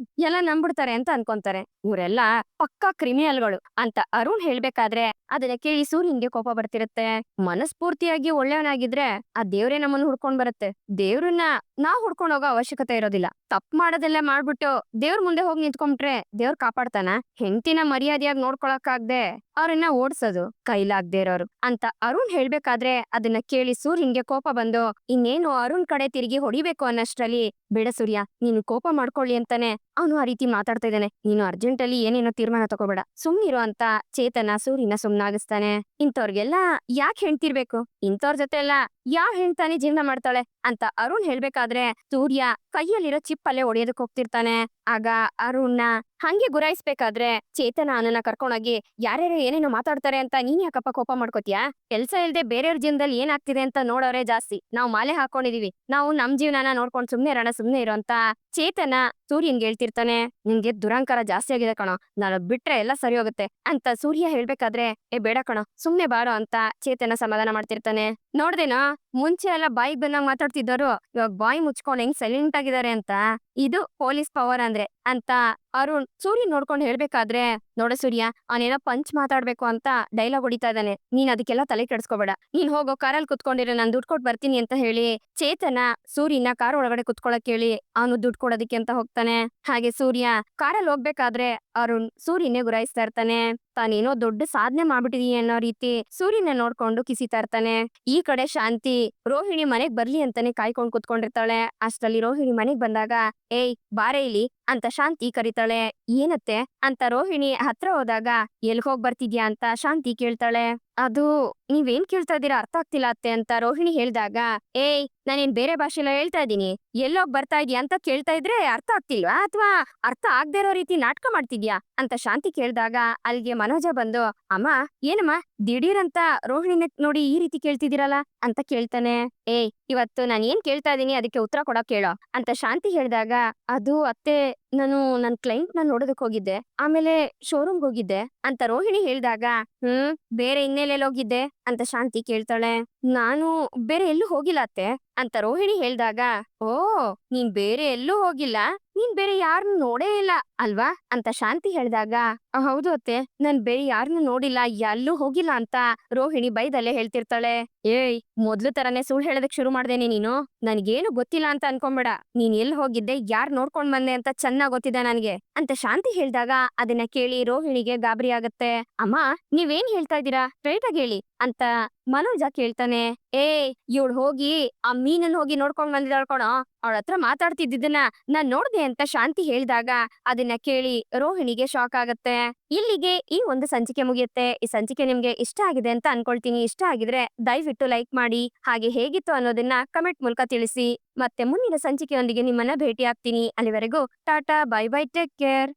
ಎಲ್ಲ ನಂಬಿಡ್ತಾರೆ ಅಂತ ಅನ್ಕೊಂತಾರೆ. ಇವರೆಲ್ಲ ಪಕ್ಕಾ ಕ್ರಿಮಿನಲ್ಗಳು ಅಂತ ಅರುಣ್ ಹೇಳ್ಬೇಕಾದ್ರೆ ಅದನ್ನ ಕೇಳಿ ಸೂರ್ಯನ್ಗೆ ಕೋಪ ಬರ್ತಿರುತ್ತೆ. ಮನಸ್ಫೂರ್ತಿಯಾಗಿ ಒಳ್ಳೆಯವನಾಗಿದ್ರೆ ಆ ದೇವ್ರೇ ನಮ್ಮನ್ನ ಹುಡ್ಕೊಂಡ್ ಬರುತ್ತೆ. ದೇವ್ರನ್ನ ನಾವ್ ಹುಡ್ಕೊಂಡ್ ಹೋಗೋ ಅವಶ್ಯಕತೆ ಇರೋದಿಲ್ಲ. ತಪ್ಪು ಮಾಡೋದೆಲ್ಲ ಮಾಡ್ಬಿಟ್ಟು ದೇವ್ರ ಮುಂದೆ ಹೋಗಿ ನಿಂತ್ಕೊಂಡ್ರೆ ದೇವ್ರ ಕಾಪಾಡ್ತಾನ? ಹೆಂಡತಿನ ಮರ್ಯಾದೆಯಾಗಿ ನೋಡ್ಕೊಳಕ್ಕಾಗ್ದೆ ಅವ್ರನ್ನ ಓಡ್ಸೋದು ಕೈಲಾಗ್ದೇ ಇರೋರು ಅಂತ ಅರುಣ್ ಹೇಳ್ಬೇಕಾದ್ರೆ ಅದನ್ನ ಕೇಳಿ ಸೂರ್ಯನ್ಗೆ ಕೋಪ ಬಂದು ಇನ್ನೇನು ಅರುಣ್ ಕಡೆ ತಿರುಗಿ ಹೊಡಿಬೇಕು ಅನ್ನಷ್ಟರಲ್ಲಿ, ಬೇಡ ಸೂರ್ಯ, ನೀನು ಕೋಪ ಮಾಡ್ಕೊಳ್ಳಿ ಅಂತಾನೆ ಅವನು ಆ ರೀತಿ ಮಾತಾಡ್ತಾ ಇದ್ದಾನೆ, ನೀನು ಅರ್ಜೆಂಟ್ ಅಲ್ಲಿ ಏನೇನೋ ತೀರ್ಮಾನ ತಗೋಬೇಡ, ಸುಮ್ನಿರು ಅಂತ ಚೇತನ ಸೂರ್ಯನ ಸುಮ್ನಾಗಿಸ್ತಾನೆ. ಇಂಥವ್ರಿಗೆಲ್ಲ ಯಾಕೆ ಹೆಣ್ತಿರ್ಬೇಕು, ಇಂಥವ್ರ ಜೊತೆ ಎಲ್ಲ ಯಾವ ಹೆಣ್ತಾನೆ ಜೀವನ ಮಾಡ್ತಾಳೆ ಅಂತ ಅರುಣ್ ಹೇಳ್ಬೇಕಾದ್ರೆ ಸೂರ್ಯ ಕೈಯಲ್ಲಿರೋ ಚಿಪ್ ಅಲ್ಲೇ ಹೊಡೆಯೋದಕ್ ಹೋಗ್ತಿರ್ತಾನೆ. ಆಗ ಅರುಣ್ನ ಹಂಗೆ ಗುರಾಯಿಸ್ಬೇಕಾದ್ರೆ ಚೇತನ ಅವನನ್ನ ಕರ್ಕೊಂಡೋಗಿ, ಯಾರ್ಯಾರು ಏನೇನೋ ಮಾತಾಡ್ತಾರೆ ಅಂತ ನೀನ್ ಯಾಕಪ್ಪ ಕೋಪ ಮಾಡ್ಕೋತಿಯಾ, ಕೆಲ್ಸ ಇಲ್ದೆ ಬೇರೆಯವ್ರ ಜೀವನದಲ್ಲಿ ಏನಾಗ್ತಿದೆ ಅಂತ ನೋಡೋರೆ ಜಾಸ್ತಿ, ನಾವು ಮಾಲೆ ಹಾಕೊಂಡಿದೀವಿ, ನಾವು ನಮ್ ಜೀವನನ ನೋಡ್ಕೊಂಡು ಸುಮ್ನೆ ಇರೋಣ, ಸುಮ್ನೆ ಇರೋ ಅಂತ ಚೇತನ ಸೂರ್ಯನ್ಗೆ ಹೇಳ್ತಿರ್ತಾನೆ. ನಿನ್ಗೆ ದುರಂಕಾರ ಜಾಸ್ತಿ ಆಗಿದೆ ಕಣೋ, ನಾನು ಬಿಟ್ರೆ ಎಲ್ಲ ಸರಿ ಹೋಗುತ್ತೆ ಅಂತ ಸೂರ್ಯ ಹೇಳ್ಬೇಕಾದ್ರೆ, ಬೇಡ ಕಣೋ ಸುಮ್ನೆ ಬಾರೋ ಅಂತ ಚೇತನ ಸಮಾಧಾನ ಮಾಡ್ತಿರ್ತಾನೆ. ನೋಡ್ದೇನೋ ಮುಂಚೆ ಎಲ್ಲ ಬಾಯಿಗೆ ಬಂದಂಗ್ ಮಾತಾಡ್ತಿದ್ದವರು ಇವಾಗ ಬಾಯಿ ಮುಚ್ಕೊಂಡು ಹೆಂಗ್ ಸೈಲೆಂಟ್ ಆಗಿದ್ದಾರೆ ಅಂತ, ಇದು ಪೊಲೀಸ್ ಪವರ್ ಅಂದ್ರೆ ಅಂತ ಅರುಣ್ ಸೂರ್ಯ ನೋಡ್ಕೊಂಡು ಹೇಳ್ಬೇಕಾದ್ರೆ, ನೋಡ ಸೂರ್ಯ, ಅವನೇನೋ ಪಂಚ್ ಮಾತಾಡ್ಬೇಕು ಅಂತ ಡೈಲಾಗ್ ಹೊಡಿತಾ ಇದ್ದಾನೆ, ನೀನ್ ಅದಕ್ಕೆಲ್ಲ ತಲೆ ಕೆಡ್ಸ್ಕೊಬೇಡ, ನೀನ್ ಹೋಗೋ ಕಾರಲ್ಲಿ ಕುತ್ಕೊಂಡಿರೋ ನಾನ್ ದುಡ್ಡು ಕೊಟ್ಟು ಬರ್ತೀನಿ ಅಂತ ಹೇಳಿ ಚೇತನ ಸೂರ್ಯನ ಕಾರ್ ಒಳಗಡೆ ಕುತ್ಕೊಳಕ್ ಹೇಳಿ ಅವನು ದುಡ್ಡು ಕೊಡೋದಕ್ಕೆ ಅಂತ ಹೋಗ್ತಾನೆ. ಹಾಗೆ ಸೂರ್ಯ ಕಾರಲ್ಲಿ ಹೋಗ್ಬೇಕಾದ್ರೆ ಅರುಣ್ ಸೂರ್ಯನೇ ಗುರಾಯಿಸ್ತಾ ಇರ್ತಾನೆ. ತಾನೇನೋ ದೊಡ್ಡ ಸಾಧನೆ ಮಾಡ್ಬಿಟ್ಟಿದೀನಿ ಅನ್ನೋ ರೀತಿ ಸೂರ್ಯನ ನೋಡ್ಕೊಂಡು ಕಿಸಿತಾ ಇರ್ತಾನೆ. ಈ ಕಡೆ ಶಾಂತಿ ರೋಹಿಣಿ ಮನೆಗ್ ಬರ್ಲಿ ಅಂತಾನೆ ಕಾಯ್ಕೊಂಡ್ ಕುತ್ಕೊಂಡಿರ್ತಾಳೆ. ಅಷ್ಟರಲ್ಲಿ ರೋಹಿಣಿ ಮನೆಗ್ ಬಂದಾಗ, ಏಯ್ ಬಾರೆ ಇಲ್ಲಿ ಅಂತ ಶಾಂತಿ ಕರೀತಾಳೆ. ಏನತ್ತೆ ಅಂತ ರೋಹಿಣಿ ಹತ್ರ ಹೋದಾಗ, ಎಲ್ ಹೋಗ್ ಬರ್ತಿದ್ಯಾ ಅಂತ ಶಾಂತಿ ಕೇಳ್ತಾಳೆ. ಅದು ನೀವೇನ್ ಕೇಳ್ತಾ ಇದ್ದೀರಾ ಅರ್ಥ ಆಗ್ತಿಲ್ಲ ಅತ್ತೆ ಅಂತ ರೋಹಿಣಿ ಹೇಳ್ದಾಗ, ಏಯ್ ನಾನೇನ್ ಬೇರೆ ಭಾಷೆಲ್ಲ ಹೇಳ್ತಾ ಇದ್ದೀನಿ, ಎಲ್ಲೋಗ್ ಬರ್ತಾ ಇದೀಯ ಅಂತ ಕೇಳ್ತಾ ಇದ್ರೆ ಅರ್ಥ ಆಗ್ತಿಲ್ವಾ ಅಥವಾ ಅರ್ಥ ಆಗದೆ ಇರೋ ರೀತಿ ನಾಟಕ ಮಾಡ್ತಿದ್ಯಾ ಅಂತ ಶಾಂತಿ ಕೇಳ್ದಾಗ ಅಲ್ಲಿಗೆ ಮನೋಜ ಬಂದು, ಅಮ್ಮ ಏನಮ್ಮ ದಿಢೀರಂತ ರೋಹಿಣಿನ ನೋಡಿ ಈ ರೀತಿ ಕೇಳ್ತಿದ್ದೀರಲ್ಲ ಅಂತ ಕೇಳ್ತಾನೆ. ಏಯ್ ಇವತ್ತು ನಾನು ಏನ್ ಕೇಳ್ತಾ ಇದೀನಿ ಅದಕ್ಕೆ ಉತ್ತರ ಕೊಡಕ್ ಹೇಳೋ ಅಂತ ಶಾಂತಿ ಹೇಳ್ದಾಗ, ಅದು ಅತ್ತೆ ನಾನು ನನ್ ಕ್ಲೈಂಟ್ ನ ನೋಡೋದಕ್ ಹೋಗಿದ್ದೆ, ಆಮೇಲೆ ಶೋರೂಮ್ಗೆ ಹೋಗಿದ್ದೆ ಅಂತ ರೋಹಿಣಿ ಹೇಳ್ದಾಗ, ಬೇರೆ ಇನ್ನೆಲ್ಲೆಲ್ಲಿ ಹೋಗಿದ್ದೆ ಅಂತ ಶಾಂತಿ ಕೇಳ್ತಾಳೆ. ನಾನು ಬೇರೆ ಎಲ್ಲೂ ಹೋಗಿಲ್ಲ ಅತ್ತೆ ಅಂತ ರೋಹಿಣಿ ಹೇಳ್ದಾಗ, ಓ ನೀನ್ ಬೇರೆ ಎಲ್ಲೂ ಹೋಗಿಲ್ಲ, ನೀನ್ ಬೇರೆ ಯಾರನ್ನು ನೋಡೇ ಇಲ್ಲ ಅಲ್ವಾ ಅಂತ ಶಾಂತಿ ಹೇಳ್ದಾಗ, ಹೌದು ಅತ್ತೆ ನಾನ್ ಬೇರೆ ಯಾರನ್ನು ನೋಡಿಲ್ಲ, ಎಲ್ಲೂ ಹೋಗಿಲ್ಲ ಅಂತ ರೋಹಿಣಿ ಬೈದಲ್ಲೇ ಹೇಳ್ತಿರ್ತಾಳೆ. ಏಯ್ ಮೊದ್ಲು ತರನೇ ಸುಳ್ಳು ಹೇಳೋದಕ್ ಶುರು ಮಾಡ್ದೇನೆ ನೀನು, ನನ್ಗೇನು ಗೊತ್ತಿಲ್ಲ ಅಂತ ಅನ್ಕೊಂಬೇಡ, ನೀನ್ ಎಲ್ಲಿ ಹೋಗಿದ್ದೆ ಯಾರ್ ನೋಡ್ಕೊಂಡ್ ಬಂದೆ ಅಂತ ಚೆನ್ನಾಗ್ ಗೊತ್ತಿದೆ ನನ್ಗೆ ಅಂತ ಶಾಂತಿ ಹೇಳ್ದಾಗ ಅದನ್ನ ಕೇಳಿ ರೋಹಿಣಿಗೆ ಗಾಬರಿ ಆಗತ್ತೆ. ಅಮ್ಮ ನೀವೇನ್ ಹೇಳ್ತಾ ಇದ್ದೀರಾ ಸ್ಟ್ರೈಟ್ ಆಗಿ ಹೇಳಿ ಅಂತ ಮನೋಜ ಕೇಳ್ತಾನೆ. ಇವಳು ಹೋಗಿ ಆ ಮೀನನ್ ಹೋಗಿ ನೋಡ್ಕೊಂಡ್ ಬಂದಿದ್ದಾಳ್ ಕಣೋ, ಅವಳ ಹತ್ರ ಮಾತಾಡ್ತಿದ್ದನ್ನ ನಾನ್ ನೋಡ್ದೆ ಅಂತ ಶಾಂತಿ ಹೇಳ್ದಾಗ ಅದನ್ನ ಕೇಳಿ ರೋಹಿಣಿಗೆ ಶಾಕ್ ಆಗತ್ತೆ. ಇಲ್ಲಿಗೆ ಈ ಒಂದು ಸಂಚಿಕೆ ಮುಗಿಯುತ್ತೆ. ಈ ಸಂಚಿಕೆ ನಿಮ್ಗೆ ಇಷ್ಟ ಆಗಿದೆ ಅಂತ ಅನ್ಕೊಳ್ತೀನಿ. ಇಷ್ಟ ಆಗಿದ್ರೆ ದಯವಿಟ್ಟು ಲೈಕ್ ಮಾಡಿ, ಹಾಗೆ ಹೇಗಿತ್ತು ಅನ್ನೋದನ್ನ ಕಮೆಂಟ್ ಮೂಲಕ ತಿಳಿಸಿ. ಮತ್ತೆ ಮುಂದಿನ ಸಂಚಿಕೆಯೊಂದಿಗೆ ನಿಮ್ಮನ್ನ ಭೇಟಿ ಆಗ್ತೀನಿ. ಅಲ್ಲಿವರೆಗೂ Tata, bye bye, take care.